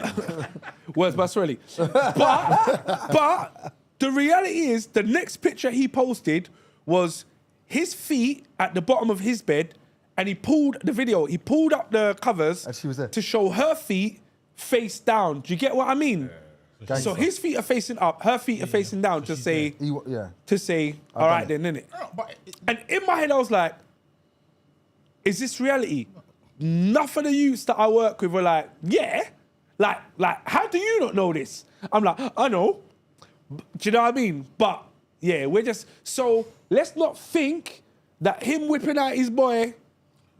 where's my Sirelli? But the reality is, the next picture he posted was his feet at the bottom of his bed, and he pulled up the covers And she was there. to show her feet face down. Do you get what I mean? Gangster. So his feet are facing up, her feet are facing down to say, Yeah. all right then, innit? And in my head, I was like, is this reality? Enough of the youths that I work with were like, yeah. Like, how do you not know this? I'm like, I know. Do you know what I mean? But yeah, so let's not think that him whipping out his boy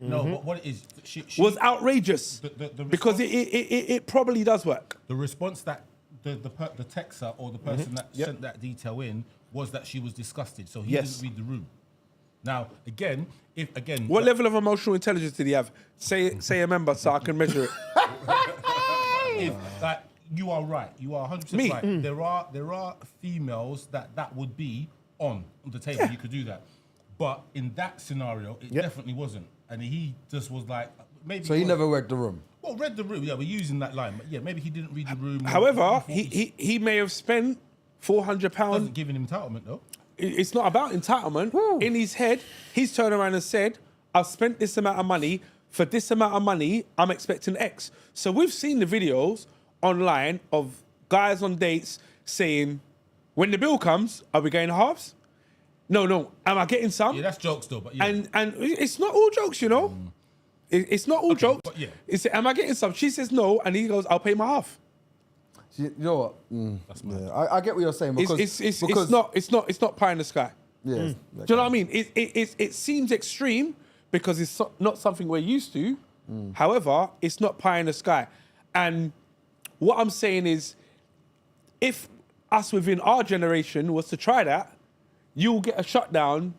No, but what it is, she was outrageous. the Because it probably does work. The response that the texter or the person that sent that detail in was that she was disgusted, so he Yes. didn't read the room. Now, What level of emotional intelligence did he have? Say a member so I can measure it. like, you are right, you are 100% Me? right. There are females that would be on the table. You could do that, but in that scenario, it definitely wasn't. And he just was like, maybe. So he never read the room. Well, read the room. Yeah, we're using that line, but yeah, maybe he didn't read the room. However, he may have spent £400. Doesn't give him entitlement though. It's not about entitlement. In his head, he's turned around and said, I've spent this amount of money. For this amount of money, I'm expecting X. So we've seen the videos online of guys on dates saying, when the bill comes, are we going halves? No. Am I getting some? Yeah, that's jokes though. But yeah, And it's not all jokes, you know? It's not all jokes. but yeah. It's, am I getting some? She says no, and he goes, I'll pay my half. You know what? that's mad. Yeah, I get what you're saying because It's not pie in the sky. Yeah. Do you know what I mean? It seems extreme because it's not something we're used to. However, it's not pie in the sky. And what I'm saying is, if us within our generation was to try that, you'll get a shutdown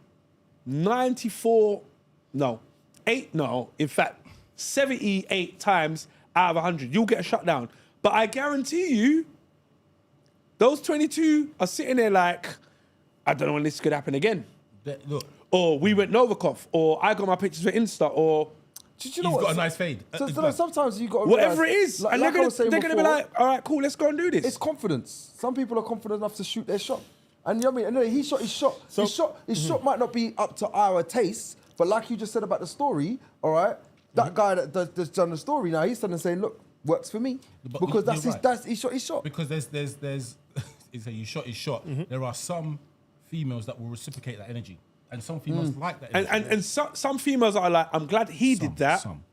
78 times out of 100. You'll get a shutdown. But I guarantee you, those 22 are sitting there like, I don't know when this could happen again. Look, Or we went Novikov, or I got my pictures for Insta, or Did you he's know got what? a nice fade. So sometimes you got whatever it is. Like, And like I was saying they're gonna be before, like, all right, cool, let's go and do this. it's confidence. Some people are confident enough to shoot their shot. And you know what I mean? And he shot his shot. His shot might not be up to our taste, but like you just said about the story, all right, that guy that's done the story now, he's standing saying, look, works for me. But Because that's you're his, right. he shot his shot. Because there's it's a you shot his shot. There are some females that will reciprocate that energy, and some females like that energy. and some females are like, I'm glad he did that. Some.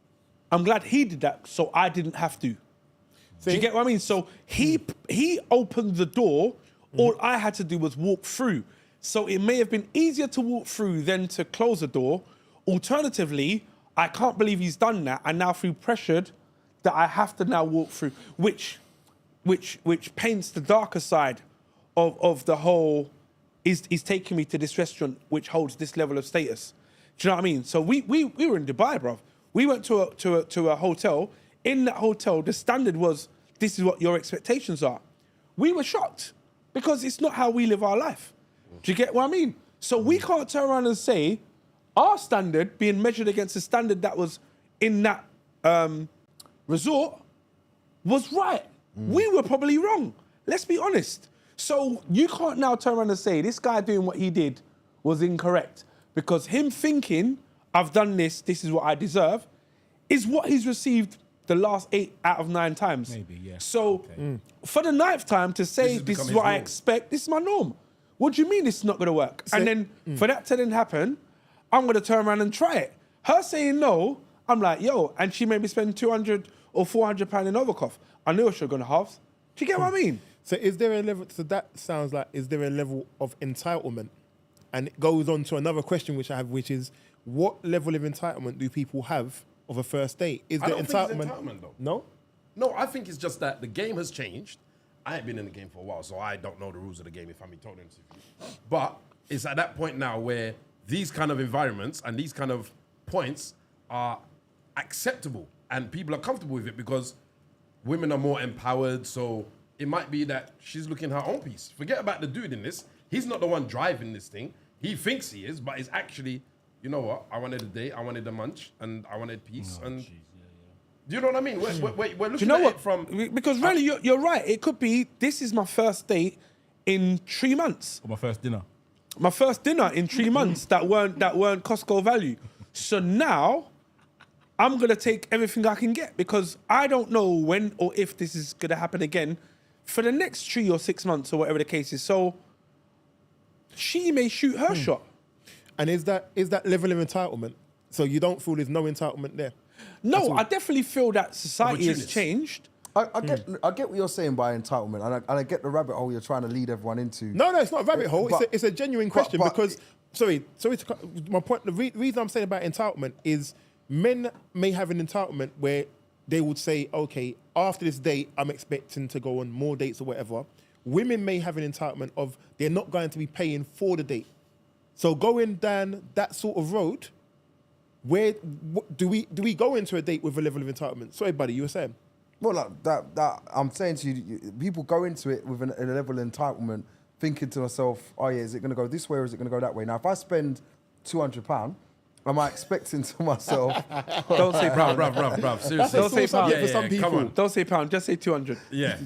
I'm glad he did that, so I didn't have to. Do you get what I mean? So he opened the door. All I had to do was walk through. So it may have been easier to walk through than to close the door. Alternatively, I can't believe he's done that. I now feel pressured that I have to now walk through, which paints the darker side of the whole. He's taking me to this restaurant which holds this level of status. Do you know what I mean? So we were in Dubai, bruv. We went to a hotel. In that hotel, the standard was, this is what your expectations are. We were shocked because it's not how we live our life. Do you get what I mean? So we can't turn around and say our standard being measured against the standard that was in that resort was right. We were probably wrong. Let's be honest. So you can't now turn around and say this guy doing what he did was incorrect because him thinking, I've done this, this is what I deserve, is what he's received the last 8 out of 9 times. Maybe, yeah. So for the 9th time to say this is what I expect, this is my norm. What do you mean this is not going to work? So, and then for that to then happen, I'm going to turn around and try it. Her saying no, I'm like, yo, and she made me spend 200 or 400 pounds in Novikov. I knew I should have gone to halves. Do you get what I mean? So is there a level, so that sounds like, is there a level of entitlement? And it goes on to another question which I have, which is, what level of entitlement do people have of a first date? Is there entitlement? Think it's entitlement though. No? No, I think it's just that the game has changed. I ain't been in the game for a while, so I don't know the rules of the game if I'm being totally honest with you. But it's at that point now where these kind of environments and these kind of points are acceptable and people are comfortable with it because women are more empowered. So it might be that she's looking her own piece. Forget about the dude in this. He's not the one driving this thing. He thinks he is, but it's actually, you know what? I wanted a date, I wanted a munch, and I wanted peace. Do you know what I mean? We're looking at it from... Because really, you're right. It could be, this is my first date in 3 months. Or my first dinner. My first dinner in 3 months that weren't Costco value. So now, I'm going to take everything I can get because I don't know when or if this is going to happen again for the next 3 or 6 months or whatever the case is. So she may shoot her shot. And is that level of entitlement? So you don't feel there's no entitlement there? No, I definitely feel that society has changed. I get what you're saying by entitlement, and I get the rabbit hole you're trying to lead everyone into. No, it's not a rabbit hole. It's a genuine question because, sorry to cut, my point, the reason I'm saying about entitlement is men may have an entitlement where they would say, okay, after this date, I'm expecting to go on more dates or whatever. Women may have an entitlement of they're not going to be paying for the date. So going down that sort of road, do we go into a date with a level of entitlement? Sorry, buddy, you were saying? Well, like that I'm saying to you, people go into it with a level of entitlement, thinking to myself, oh yeah, is it going to go this way or is it going to go that way? Now, if I spend £200, am I expecting to myself... Don't say pound. Bruv, seriously. Don't say pound. For some people. Come on. Don't say pound, just say 200. Yeah.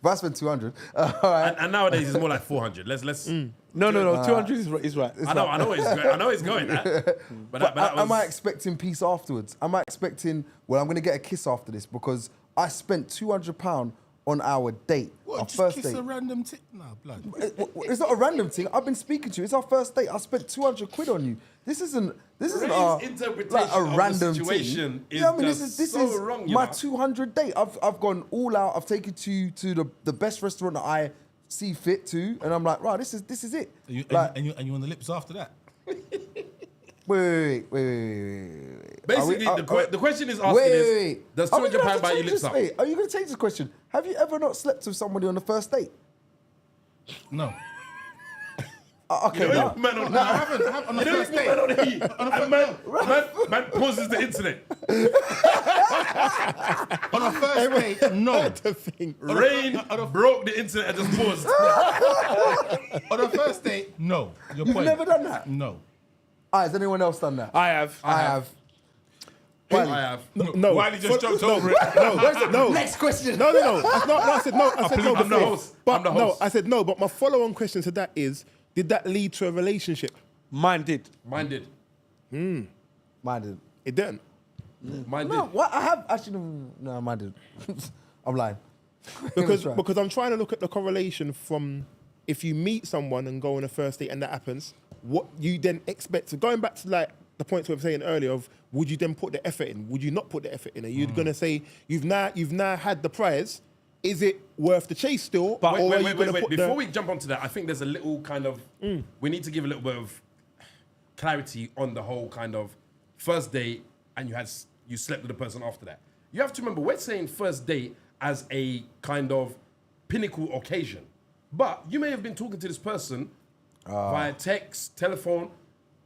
If I spend 200, all right. And nowadays it's more like 400. Let's. No, 200 is right. I know it's going. I know it's going. But that was... Am I expecting peace afterwards? Am I expecting, well, I'm going to get a kiss after this because I spent £200 on our date, our What, just first kiss date. a random tick? Nah, blood. It's not a random thing. I've been speaking to you. It's our first date. I spent 200 quid on you. This isn't Ray's our, interpretation like a of the random situation thing. is Yeah, I mean, just this so is wrong, you my know? 200 date. I've gone all out. I've taken you to the best restaurant that I see fit to, and I'm like, right, this is it. And you on the lips after that? Wait. Basically, the question is asking Wait. does Are we gonna £200 have to buy you change lips this, up? mate? Are you going to change this question? Have you ever not slept with somebody on the first date? No. Okay, no. Man on I haven't on the first date. Man on the heat. And man pauses the internet. On a first date, no. The thing. Rain broke the internet and just paused. On a first date, no. Your You've point. never done that? No. Has anyone else done that? I have. I have. I have. No. Wiley just jumped over it. No. Next question. No. I said no. I said no. I'm the before. host. But I'm the no, host. I said no. But my follow-on question to that is, did that lead to a relationship? Mine did. Mine did. Mine didn't. It didn't. Mine No, did. what? I have actually. No, mine didn't. I'm lying. Because Right. I'm trying to look at the correlation from if you meet someone and go on a first date and that happens, what you then expect. So going back to like the points we were saying earlier of would you then put the effort in? Would you not put the effort in? Are you going to say you've now had the prize? Is it worth the chase still? But or wait. Before we jump onto that, I think there's a little kind of we need to give a little bit of clarity on the whole kind of first date, and you slept with the person after that. You have to remember we're saying first date as a kind of pinnacle occasion, but you may have been talking to this person via text, telephone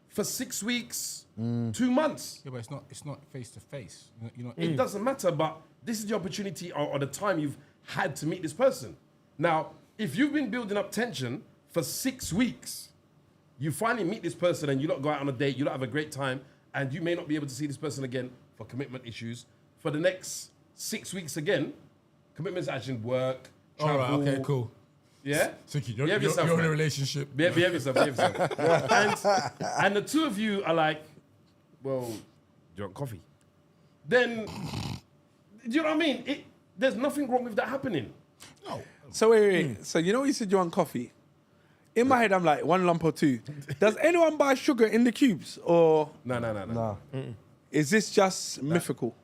for 6 weeks, 2 months. Yeah, but it's not face to face. It doesn't matter, but this is the opportunity or the time you've had to meet this person. Now, if you've been building up tension for 6 weeks, you finally meet this person and you don't go out on a date, you don't have a great time, and you may not be able to see this person again for commitment issues for the next 6 weeks again. Commitments as in work, travel. All right, okay, cool. Yeah? Suki, you're yourself, in a friend. relationship. Behave yourself. And the two of you are like, well, do you want coffee? Then, do you know what I mean? There's nothing wrong with that happening. No. So wait. So you know you said you want coffee? In my head, I'm like, 1 lump or 2. Does anyone buy sugar in the cubes? Or No. is this just mythical?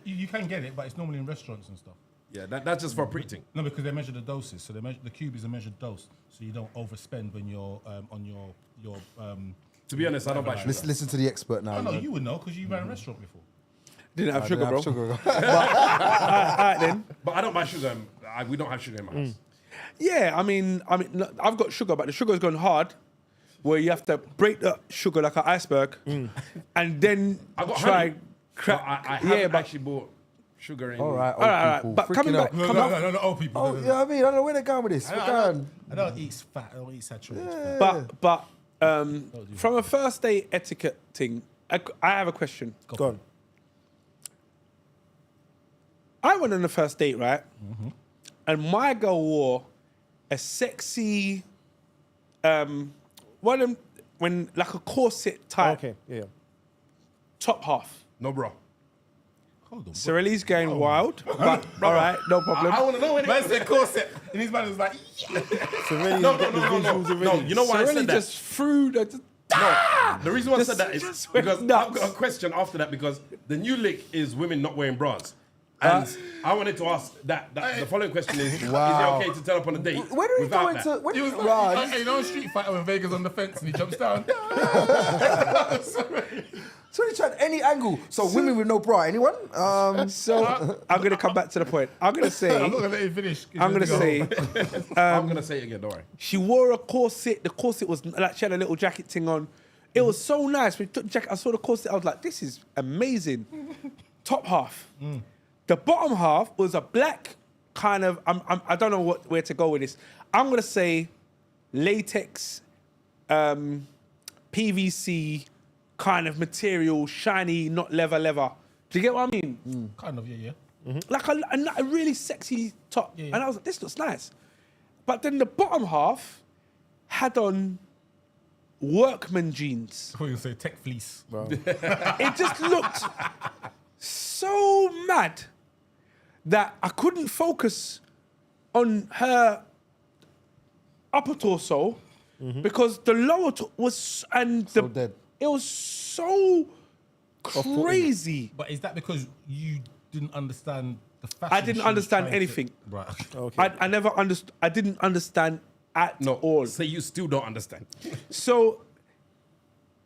You can get it, but it's normally in restaurants and stuff. Yeah, that's just for a pretty thing. No, because they measure the doses. So the cube is a measured dose, so you don't overspend when you're on your. To be honest, I don't buy sugar. Listen to the expert now. Oh no, you would know because you ran a restaurant before. Didn't have sugar, bro. Sugar. All right then. But I don't buy sugar. We don't have sugar in my house. Yeah, I mean, look, I've got sugar, but the sugar's gone hard, where you have to break the sugar like an iceberg, and then I got try honey. crack. I haven't actually bought sugar in. All right, All right. But coming back, No, old people. Oh, yeah, I mean, I don't know where they're going with this. I don't eat fat. I don't eat saturated fat. but from a first date etiquette thing, I have a question. Go on. I went on the first date, right? And my girl wore a sexy, when like a corset type Okay, yeah. top half. No, bro. Hold on. Sirelli's going wild, but all right, no problem. I want to know when Man said corset, and his man was like, yeah. No. You know why I Sirelli said that? just threw the. No, the reason why I said that is Just went because nuts. I've got a question after that because the new lick is women not wearing bras. And I wanted to ask that the following question is Wow. it okay to turn up on a date Where do we without go that? into? When He was Raj, like, you know, Street Fighter when Vega's on the fence and he jumps down. so they tried any angle. So women with no bra. Anyone? So I'm gonna come back to the point. I'm gonna say. I'm not gonna let him finish. I'm gonna say. I'm going to say it again, don't worry. She wore a corset. The corset was like she had a little jacket thing on. It was so nice. When she took the jacket, I saw the corset. I was like, this is amazing. Top half. The bottom half was a black kind of. I don't know where to go with this. I'm gonna say latex, PVC kind of material, shiny, not leather. Do you get what I mean? Kind of, yeah. Like a really sexy top. Yeah. And I was like, this looks nice. But then the bottom half had on workman jeans. I thought you would say tech fleece. It just looked so mad that I couldn't focus on her upper torso because the lower was So dead. it was so crazy. But is that because you didn't understand the fashion? I didn't understand anything. Right. Okay. I never understood. I didn't understand at all. Say you still don't understand. So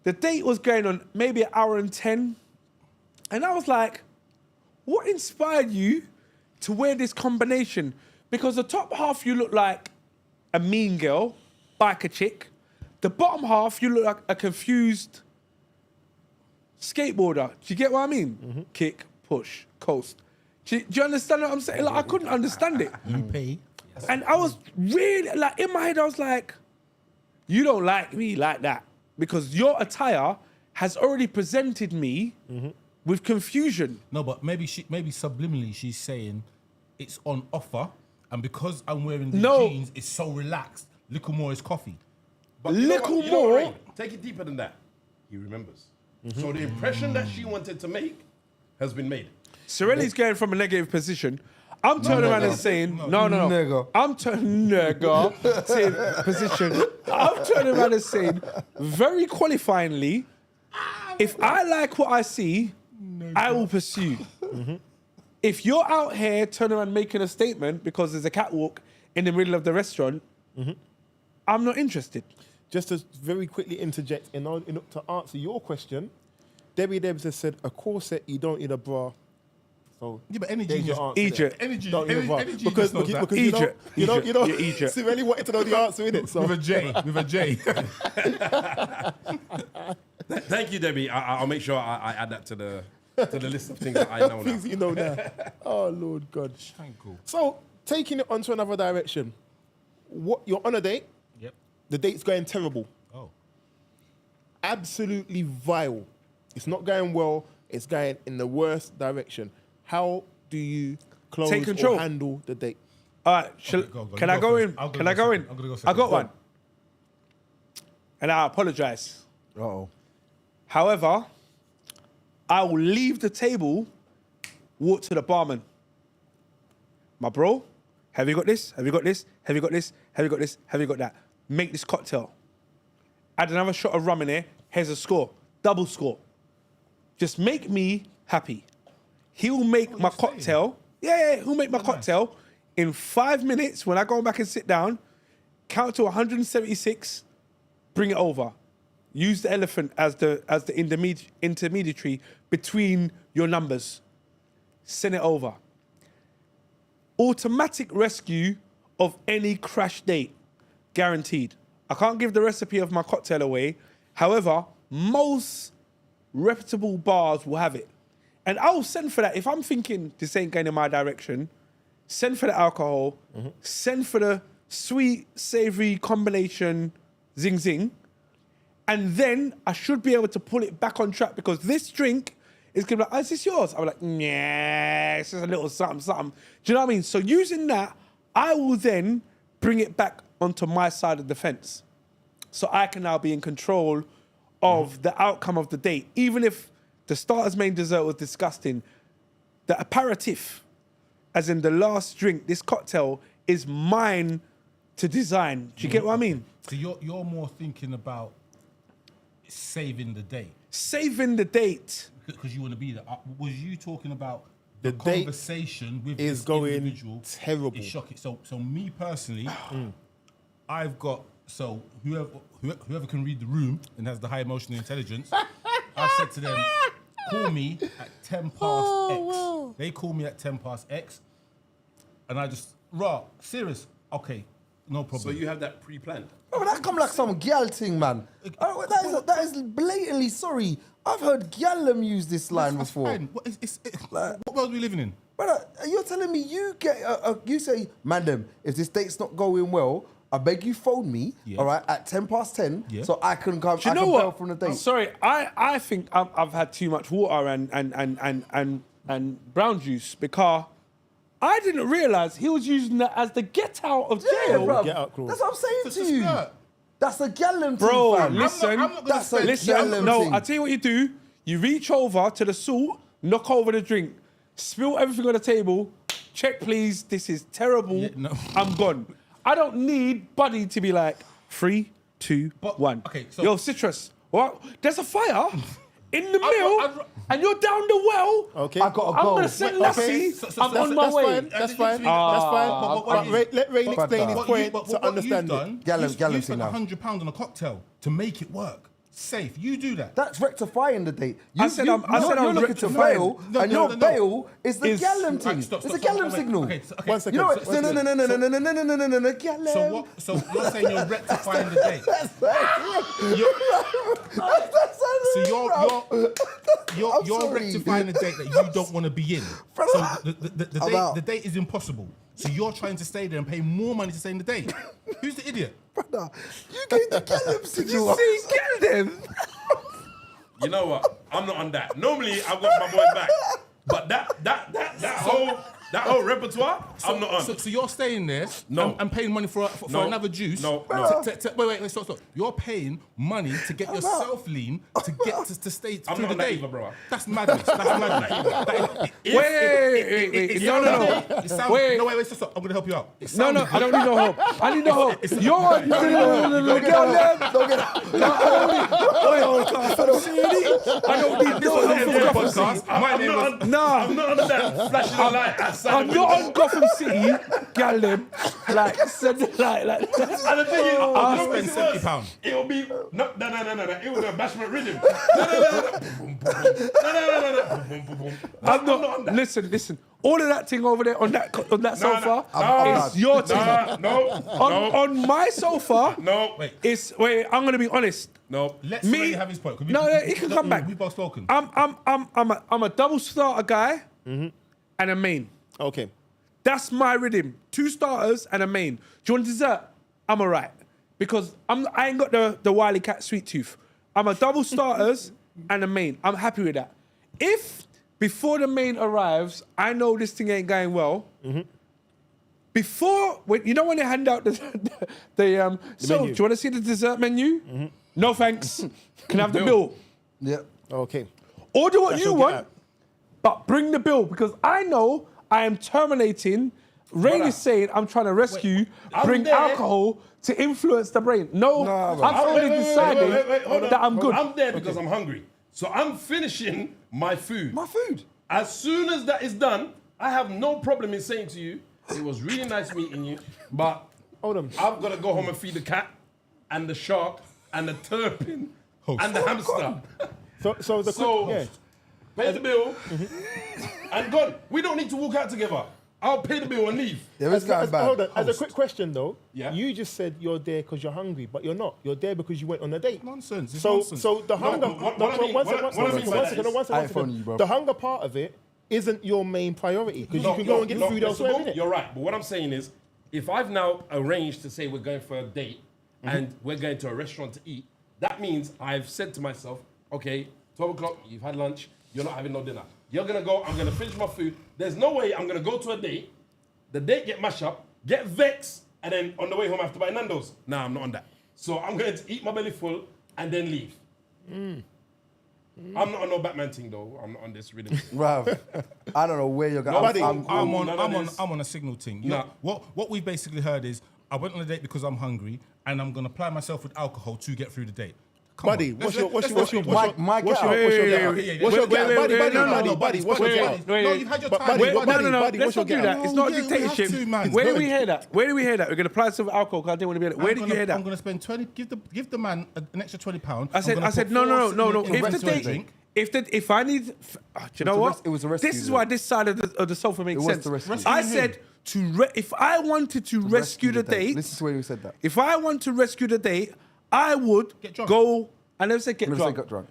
the date was going on maybe an hour and 10. And I was like, what inspired you to wear this combination? Because the top half, you look like a mean girl, biker chick. The bottom half, you look like a confused skateboarder. Do you get what I mean? Kick, push, coast. Do you understand what I'm saying? Like, I couldn't understand it. You pay. And I was really, like, in my head, I was like, you don't like me like that. Because your attire has already presented me with confusion. No, but maybe subliminally she's saying it's on offer, and because I'm wearing the jeans, it's so relaxed. Little more is coffee. But you know what, Rain? Take it deeper than that. He remembers. So the impression that she wanted to make has been made. Sirelli's going from a negative position. I'm turning around and saying, no. Nigga. I'm turning position. I'm turning around and saying, very qualifyingly, If I like what I see, I will pursue. If you're out here turning around making a statement because there's a catwalk in the middle of the restaurant, I'm not interested. Just to very quickly interject to answer your question, Debbie Debs has said a corset, you don't need a bra. So Yeah, but any there's genius, your answer Egypt. there. any genius, Don't need a bra. any genius Because knows that. Egypt. you know, You're Egypt. Sirelli wanted to know the answer, innit? So With a J, with a J. Thank you, Debbie. I'll make sure I add that to the list of things that I know now. things you know now. Oh Lord God. Shanko. So taking it onto another direction, what you're on a date, Yep. the date's going terrible, Oh. absolutely vile. It's not going well. It's going in the worst direction. How do you close Take control. or handle the date? All right, Go. can You I go go first. in? I'm gonna Can I go go second. in? I'm gonna go I second. got Go one. And I apologize. Uh-oh. However, I will leave the table, walk to the barman. My bro, have you got this? Have you got this? Have you got this? Have you got this? Have you got that? Make this cocktail. Add another shot of rum in there. Here's a score. Double score. Just make me happy. He'll make my you're saying? cocktail. Yeah, he'll make my cocktail in 5 minutes when I go back and sit down, count to 176, bring it over. Use the elephant as the intermediary between your numbers. Send it over. Automatic rescue of any crash date. Guaranteed. I can't give the recipe of my cocktail away. However, most reputable bars will have it. And I'll send for that. If I'm thinking this ain't going in my direction, send for the alcohol, send for the sweet, savory combination, zing zing. And then I should be able to pull it back on track because this drink is going to be like, oh, is this yours? I'm like, yeah, it's just a little something, something. Do you know what I mean? So using that, I will then bring it back onto my side of the fence. So I can now be in control of the outcome of the date. Even if the starter's main dessert was disgusting, the aperitif, as in the last drink, this cocktail is mine to design. Do you get what I mean? So you're more thinking about saving the day Saving the date. because you want to be there. Was you talking about The the date conversation with is this going individual? terrible. Is shocking. So me personally, I've got whoever can read the room and has the high emotional intelligence. I've said to them, call me at 10 past X. wow. They call me at 10 past X, and I just serious. Okay, no So problem. you have that pre-planned. Oh, but that come like some gal thing, man. Oh, that is blatantly sorry. I've heard gal them use this line That's before. fine. What world are we living in? Brother, you're telling me you get you say, madam, if this date's not going well, I beg you phone me, Yeah. all right, at 10 past 10, Yeah. so I can come. Do you I know can what? bail from the date. Sorry, I think I've had too much water and brown juice because I didn't realise he was using that as the get out of Yeah, jail. bro. Get out clause. That's what I'm saying It's to a you. skirt. That's a gallon Bro, thing, fam. listen, I'm not gonna that's spend- a listen. gallon No, thing. I tell you what you do. You reach over to the salt, knock over the drink, spill everything on the table. Check, please. This is terrible. Yeah, no. I'm gone. I don't need Buddy to be like 3, 2, But- 1. okay, so- Yo, Citrus. What? There's a fire in the I'd- mill, I'd- and you're down the well. Okay. I gotta I'm go. gonna send Wait, Lassie. okay. I'm on my That's way. fine. That's fine. That's fine. But let Rain explain his point to understand it. Gallon you thing spent now. £100 on a cocktail to make it work. Safe. You do that. That's rectifying the date. I said I'm you're looking to rectifying. bail, No, and no, your no, no. bail is the Is- gallon Right, thing. stop, It's a stop, gallon wait. signal. Okay, so- okay. 1 second. You know what? One second. No, gallon. So what? So you're saying you're rectifying the date. You're sorry. rectifying a date that you don't want to be in. So I'm out. the date is impossible. So you're trying to stay there and pay more money to stay in the date. Who's the idiot? Brother, you gave the gallon signal. See, get them. You know what? I'm not on that. Normally, I've got my boys back. But that That whole repertoire, I'm not on. So you're staying there No. and paying money for No. another juice. No. Wait, stop. You're paying money to get yourself lean to get to stay I'm through not the on that day. either, bro. That's madness. That's madness. Wait. No. Wait. No, wait, stop. I'm gonna help you out. No, I don't need no help. I need no help. You're on. I don't need no help from Gotham City. I'm not on that flashing the light outside. I'm not on Gotham City, gal them. Like. And the thing is, I'll you know what spend it was? £70. It'll be no. It was a bashment rhythm. No. I'm not on that. Listen. All of that thing over there on that sofa is your thing. No. On my sofa, No. Wait. I'm gonna be honest. No. Let's really have his point. He can come back. We've both spoken. I'm a double starter guy and a main. Okay. That's my rhythm. 2 starters and a main. Do you want dessert? I'm alright. Because I ain't got the Wileycat sweet tooth. I'm a double starters and a main. I'm happy with that. If before the main arrives, I know this thing ain't going well. Before, when they hand out the so menu. do you want to see the dessert menu? No thanks. Can I have the bill? Yeah. Okay. Order what That's you your want, get but bring the bill because I know I am terminating. Rain is saying I'm trying to rescue, bring there. alcohol to influence the brain. No, bro. I've already decided hold on. that I'm good. I'm there because I'm hungry. So I'm finishing my food. My food. As soon as that is done, I have no problem in saying to you, it was really nice meeting you, but Hold on. I've got to go home and feed the cat and the shark and the turpin and the hamster. So Pay the bill and gone. We don't need to walk out together. I'll pay the bill and leave. There is going bad. Hold on. As a quick question though, Yeah. you just said you're there because you're hungry, but you're not. You're there because you went on a date. Nonsense. It's So, nonsense. so the hunger. what I mean- what I mean by that is- I ain't phoning you, bro. The hunger part of it isn't your main priority because you can go and get food elsewhere. innit? You're right. But what I'm saying is, if I've now arranged to say we're going for a date and we're going to a restaurant to eat, that means I've said to myself, okay, 12 o'clock, you've had lunch, you're not having no dinner. You're going to go, I'm going to finish my food. There's no way I'm going to go to a date, the date get mashed up, get vexed, and then on the way home I have to buy Nando's. Nah, I'm not on that. So I'm going to eat my belly full and then leave. I'm not on no Batman thing though. I'm not on this rhythm. Bruv, I don't know where you're going. Nobody- I'm none of this. on a signal thing. Nah. What we've basically heard is I went on a date because I'm hungry and I'm gonna apply myself with alcohol to get through the date. Come Buddy, on. what's Let's- your let's get get it. out? My What's get your out. get Wait, out? wait, What's your wait, get out? wait, Buddy, wait, buddy, no, buddy, no, buddy, what's your wait, get wait, out? wait, No, you've had your But- time. buddy, Wait, buddy, no. buddy, Let's what's your not do get that. out? It's not Yeah, we have dictatorship. to, man. Where do we hear that? Where do we hear that? We're gonna apply some alcohol because I didn't want to be. Where did you hear that? I'm gonna spend 20. Give the man an extra £20. I said no. If the date, if I need, do you know what? It was a rescue, This is though. why this side of the sofa makes It was sense. the rescue. I Rescuing said if I wanted to rescue the date, This is where you said that. if I want to rescue the date, I would Get drunk. go. I never said get Never drunk. said got drunk.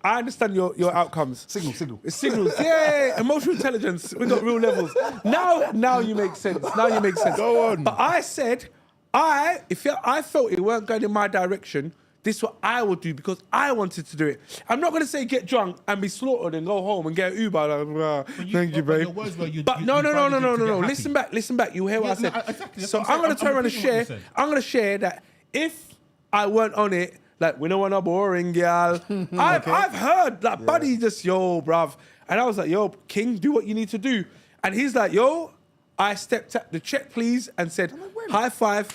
I understand your outcomes. Signal. It's signals. Yeah, emotional intelligence. We got real levels. Now you make sense. Now you make sense. Go on. But I said, if I felt it weren't going in my direction, this is what I would do because I wanted to do it. I'm not going to say get drunk and be slaughtered and go home and get an Uber. Like, thank you, but babe. your words were you- But you- no. you bribed him to get happy. Listen back. You hear what I said. no, exactly. That's So what I'm I'm going saying. to turn around and repeating what you share. said. I'm going to share that if I weren't on it, like, we don't want a boring girl. I've heard, like, buddy just, yo, bruv. And I was like, yo, King, do what you need to do. And he's like, yo, I stepped up the check, please, and said, high five,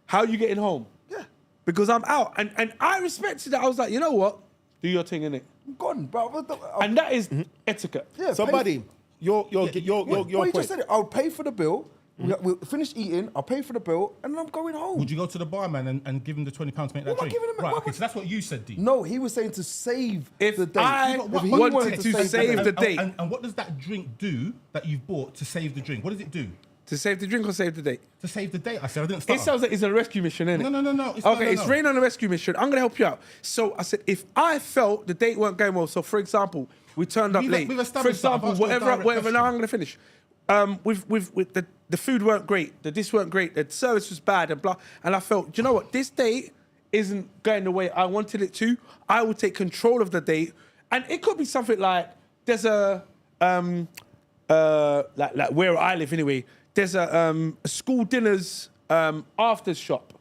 how you getting home? Yeah. Because I'm out. And I respected that. I was like, you know what? Do your thing, innit? I'm gone, bro. And that is etiquette. Yeah, So, pay- buddy, your Well, you point. just said it. I'll pay for the bill. We'll finish eating. I'll pay for the bill, and then I'm going home. Would you go to the barman and give him the £20 to make that What am I drink? giving him? Right, What okay, was- so that's what you said, D. No, he was saying to save If the date. I If he wanted to save the date. And what does that drink do that you've bought to save the drink? What does it do? To save the drink or save the date? To save the date, I said. I didn't It start. sounds like it's a rescue mission, innit? No. It's Rain on a rescue mission. I'm going to help you out. So I said, if I felt the date weren't going well, so for example, we turned up We've- late. we've For established that. I've example, asked you a direct whatever. Now question. I'm going to finish. With the food weren't great. The this weren't great. The service was bad and blah. And I felt, do you know what? This date isn't going the way I wanted it to. I will take control of the date. And it could be something like there's a like where I live anyway, there's a school dinners afters shop.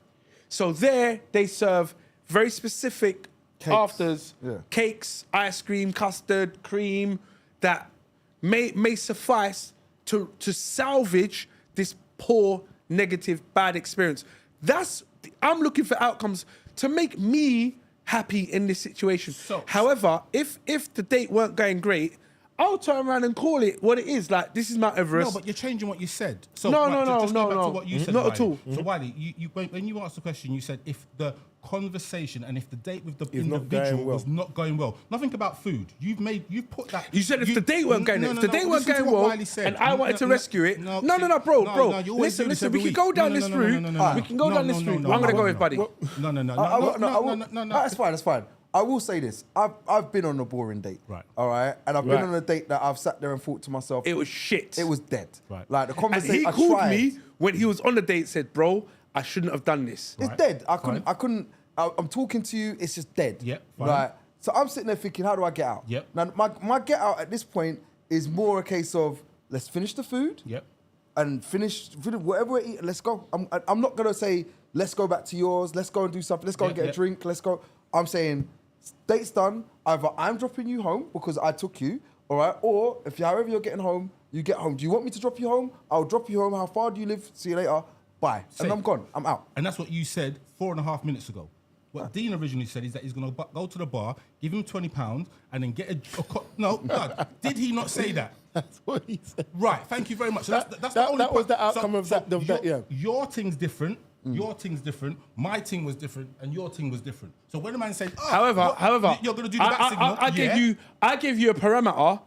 So there they serve very specific afters, cakes, ice cream, custard, cream that may suffice to salvage this poor, negative, bad experience. I'm looking for outcomes to make me happy in this situation. However, if the date weren't going great, I'll turn around and call it what it is. Like, this is Mount Everest. No, but you're changing what you said. So, No. Just go back to what you said, Not Wiley. at all. So, Wiley, when you asked the question, you said if the conversation and if the date with the Is not individual going well. was not going well. Nothing about food. You've put that. You said if the date weren't going, if the date weren't listen to going what well, Wiley said. and I wanted to rescue it. No, bro. you always do Listen. this We every can week. go down this route. We can go down this route. I'm gonna go with buddy. No. That's fine. That's fine. I will say this. I've been on a boring date. Right. All right. And I've been on a date that I've sat there and thought to myself, It was shit. it was dead. Right. Like the And conversation. he I called tried. me when he was on the date. Said, "Bro, I shouldn't have done this." It's Right. dead. I Fine. couldn't. I'm talking to you. It's just dead. Yep, fine. Like, so I'm sitting there thinking, how do I get out? Yep. Now my get out at this point is more a case of let's finish the food. Yep. And finish whatever we're eating. Let's go. I'm not gonna say let's go back to yours. Let's go and do something. Let's go and get a drink. Let's go. I'm saying date's done. Either I'm dropping you home because I took you, all right, or however you're getting home, you get home. Do you want me to drop you home? I'll drop you home. How far do you live? See you later. Bye. And I'm gone. I'm out. And that's what you said 4.5 minutes ago. What Dean originally said is that he's going to go to the bar, give him £20, and then get no. Did he not say that? That's what he said. Right. Thank you very much. So that's the only that was point. the outcome of that. Your thing's different. Your thing's different. My thing was different, and your thing was different. So when a man said, However, you're going to do the back signal. I gave you a parameter.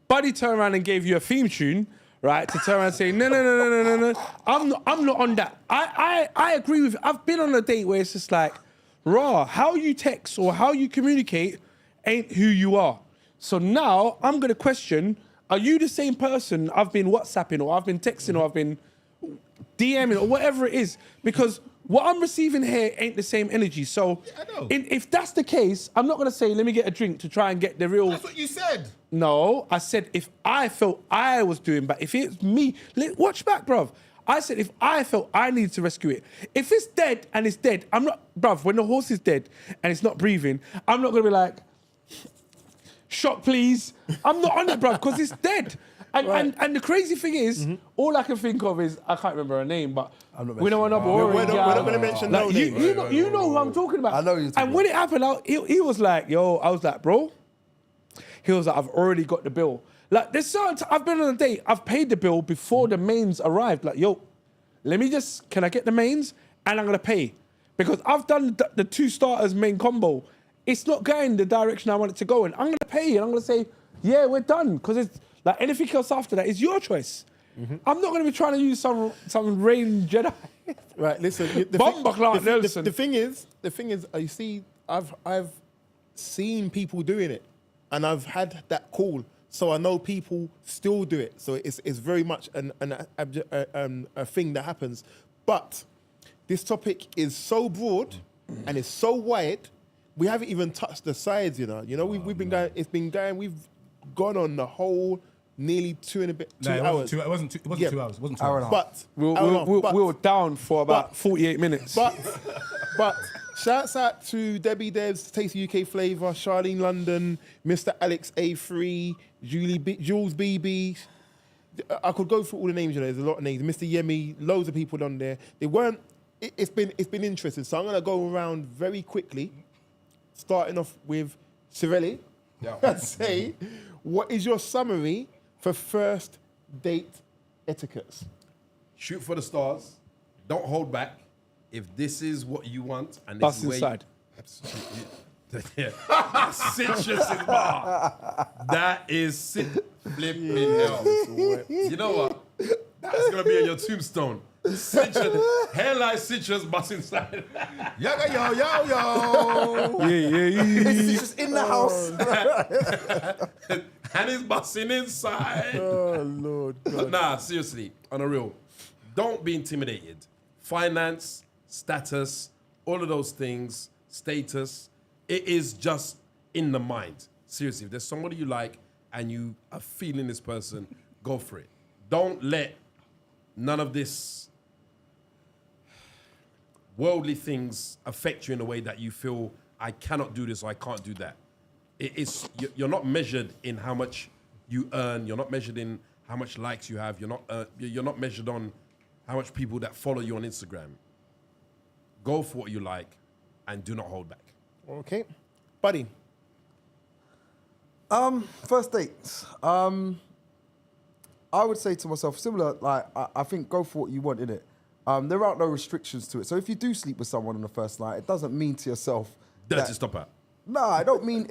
Buddy turned around and gave you a theme tune, right? To turn around and say, no. I'm not on that. I agree with. I've been on a date where it's just like, raw. How you text or how you communicate ain't who you are. So now I'm gonna question: are you the same person I've been WhatsApping or I've been texting or I've been DMing or whatever it is? Because what I'm receiving here ain't the same energy. So if that's the case, I'm not gonna say, let me get a drink to try and get the real. That's what you said. No, I said if I felt I was doing bad, if it's me, watch back, bruv. I said if I felt I needed to rescue it. If it's dead and it's dead, I'm not, bruv, when the horse is dead and it's not breathing, I'm not gonna be like, shot please. I'm not on it, bruv, because it's dead. And the crazy thing is, all I can think of is, I can't remember her name, but we don't want to We're not going to mention no name. You know who I'm talking about. I know you're talking And when it happened, he was like, yo, I was like, bro. He was like, I've already got the bill. Like, there's certain I've been on a date, I've paid the bill before the mains arrived. Like, yo, can I get the mains? And I'm going to pay. Because I've done the 2 starters main combo. It's not going the direction I want it to go in. I'm going to pay and I'm going to say, yeah, we're done. Because it's like anything else after that is your choice. I'm not going to be trying to use some Rain Jedi. Right, listen. The thing is, you see, I've seen people doing it, and I've had that call, so I know people still do it. So it's very much a thing that happens. But this topic is so broad and it's so wide. We haven't even touched the sides, you know. We've been going. It's been going. We've gone on the whole nearly 2 and a bit 2 hours. It wasn't 2 hours. It wasn't 2 Hour hours. and a half. But We were down for about 48 minutes. But shouts out to Debbie Debs, Tasty UK Flavour, Charlene London, Mr. Alex A3, Jules BB. I could go through all the names, you know, there's a lot of names. Mr. Yemi, loads of people on there. They weren't, it's been interesting. So I'm gonna go around very quickly, starting off with Sirelli. And say, what is your summary for first date etiquettes? Shoot for the stars. Don't hold back. If this is what you want, and this Bust is where inside. Yeah. Citrus is bar. That is flipping hell. You know what? That's gonna be on your tombstone. Citrus, hairline citrus bust inside. Yo. Yeah. It's just in the house. And it's busting inside. Oh, Lord God. But nah, seriously, on a real, don't be intimidated. Finance, status, all of those things, status, it is just in the mind. Seriously, if there's somebody you like and you are feeling this person, go for it. Don't let none of this worldly things affect you in a way that you feel, I cannot do this or I can't do that. You're not measured in how much you earn. You're not measured in how much likes you have. You're not measured on how much people that follow you on Instagram. Go for what you like and do not hold back. Okay. Buddy. First dates. I would say to myself, similar, like, I think go for what you want, innit? There aren't no restrictions to it. So if you do sleep with someone on the first night, it doesn't mean to yourself Dirty stopper. No, it don't mean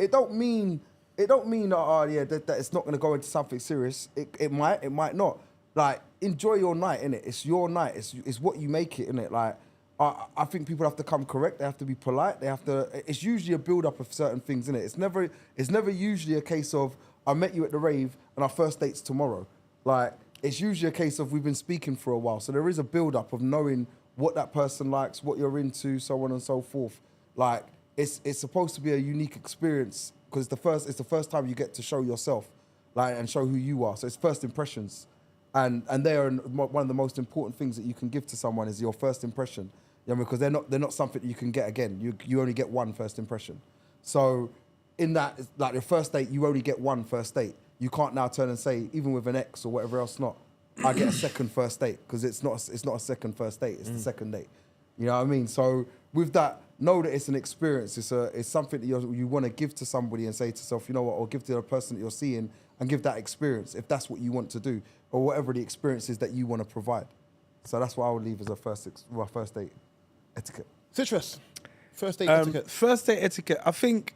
that it's not gonna go into something serious. It might not. Like, enjoy your night, innit? It's your night. It's what you make it, innit? Like, I think people have to come correct. They have to be polite. They have to. It's usually a build up of certain things, innit? It's never usually a case of I met you at the rave and our first date's tomorrow. Like, it's usually a case of we've been speaking for a while. So there is a build up of knowing what that person likes, what you're into, so on and so forth. Like, it's supposed to be a unique experience because it's the first time you get to show yourself, like, and show who you are. So it's first impressions, and they are one of the most important things that you can give to someone is your first impression. You know, because they're not something that you can get again. You only get one first impression. So in that, like, your first date, you only get one first date. You can't now turn and say, even with an ex or whatever else, not I get a second first date, because it's not a second first date. It's the second date. You know what I mean? So with that, know that it's an experience. It's something that you want to give to somebody and say to yourself, you know what, or give to the person that you're seeing and give that experience if that's what you want to do, or whatever the experience is that you want to provide. So that's what I would leave as a first date etiquette. Citrus. First date etiquette. First date etiquette. I think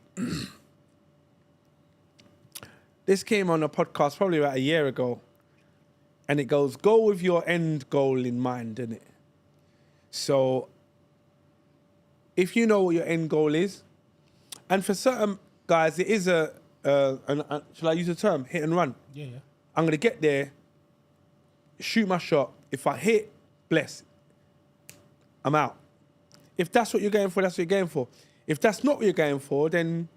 this came on a podcast probably about a year ago, and it goes, go with your end goal in mind, innit? So if you know what your end goal is, and for certain guys, it is shall I use the term, hit and run? Yeah. I'm going to get there, shoot my shot. If I hit, bless. I'm out. If that's what you're going for, that's what you're going for. If that's not what you're going for, then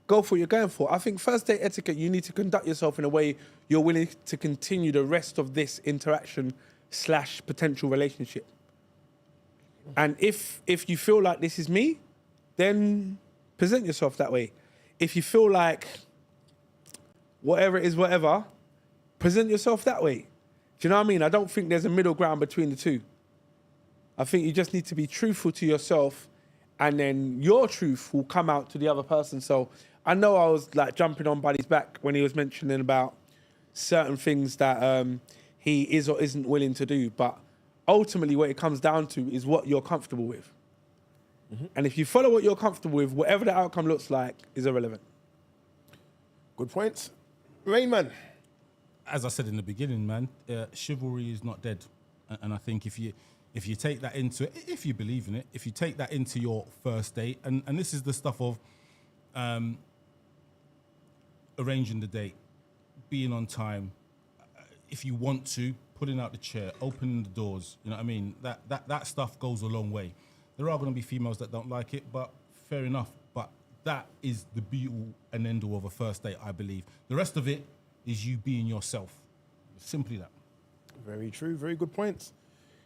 go for what you're going for. I think first date etiquette, you need to conduct yourself in a way you're willing to continue the rest of this interaction / potential relationship. And if you feel like this is me, then present yourself that way. If you feel like whatever it is, whatever, present yourself that way. Do you know what I mean? I don't think there's a middle ground between the two. I think you just need to be truthful to yourself, and then your truth will come out to the other person. So I know I was like jumping on Buddy's back when he was mentioning about certain things that he is or isn't willing to do, but ultimately what it comes down to is what you're comfortable with. Mm-hmm. And if you follow what you're comfortable with, whatever the outcome looks like is irrelevant. Good points. Rain Man. As I said in the beginning, man, chivalry is not dead. And I think if you take that into it, if you believe in it, if you take that into your first date, and this is the stuff of arranging the date, being on time, if you want to, putting out the chair, opening the doors, you know what I mean? That stuff goes a long way. There are going to be females that don't like it, but fair enough. But that is the be-all and end-all of a first date, I believe. The rest of it is you being yourself. Simply that. Very true. Very good points.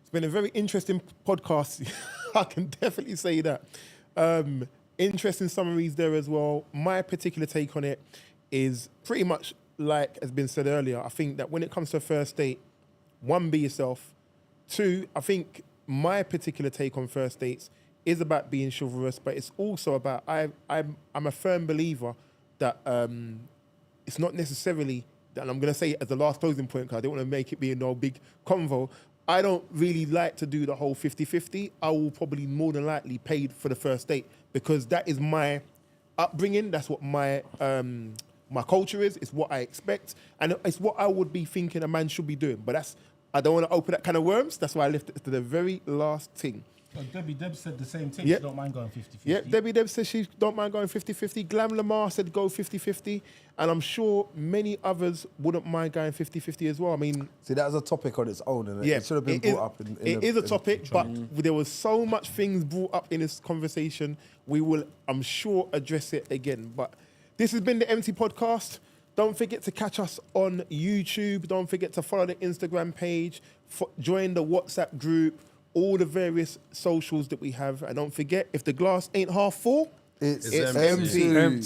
It's been a very interesting podcast. I can definitely say that. Interesting summaries there as well. My particular take on it is pretty much like has been said earlier. I think that when it comes to a first date, 1, be yourself. 2, I think my particular take on first dates is about being chivalrous, but it's also about I'm a firm believer that it's not necessarily, and I'm going to say it as the last closing point because I don't want to make it be no big convo. I don't really like to do the whole 50-50. I will probably more than likely pay for the first date because that is my upbringing. That's what my culture is. It's what I expect. And it's what I would be thinking a man should be doing. But I don't want to open that kind of worms. That's why I left it to the very last thing. Debbie Deb said the same thing. Yep. She don't mind going 50-50. Yeah, Debbie Deb says she don't mind going 50-50. Glam Lamar said go 50-50. And I'm sure many others wouldn't mind going 50-50 as well. I mean... See, that was a topic on its own, and it should have been brought up. It is a topic, but there was so much things brought up in this conversation. We will, I'm sure, address it again. But this has been the Empty Podcast. Don't forget to catch us on YouTube. Don't forget to follow the Instagram page, join the WhatsApp group, all the various socials that we have. And don't forget, if the glass ain't half full, It's empty. empty.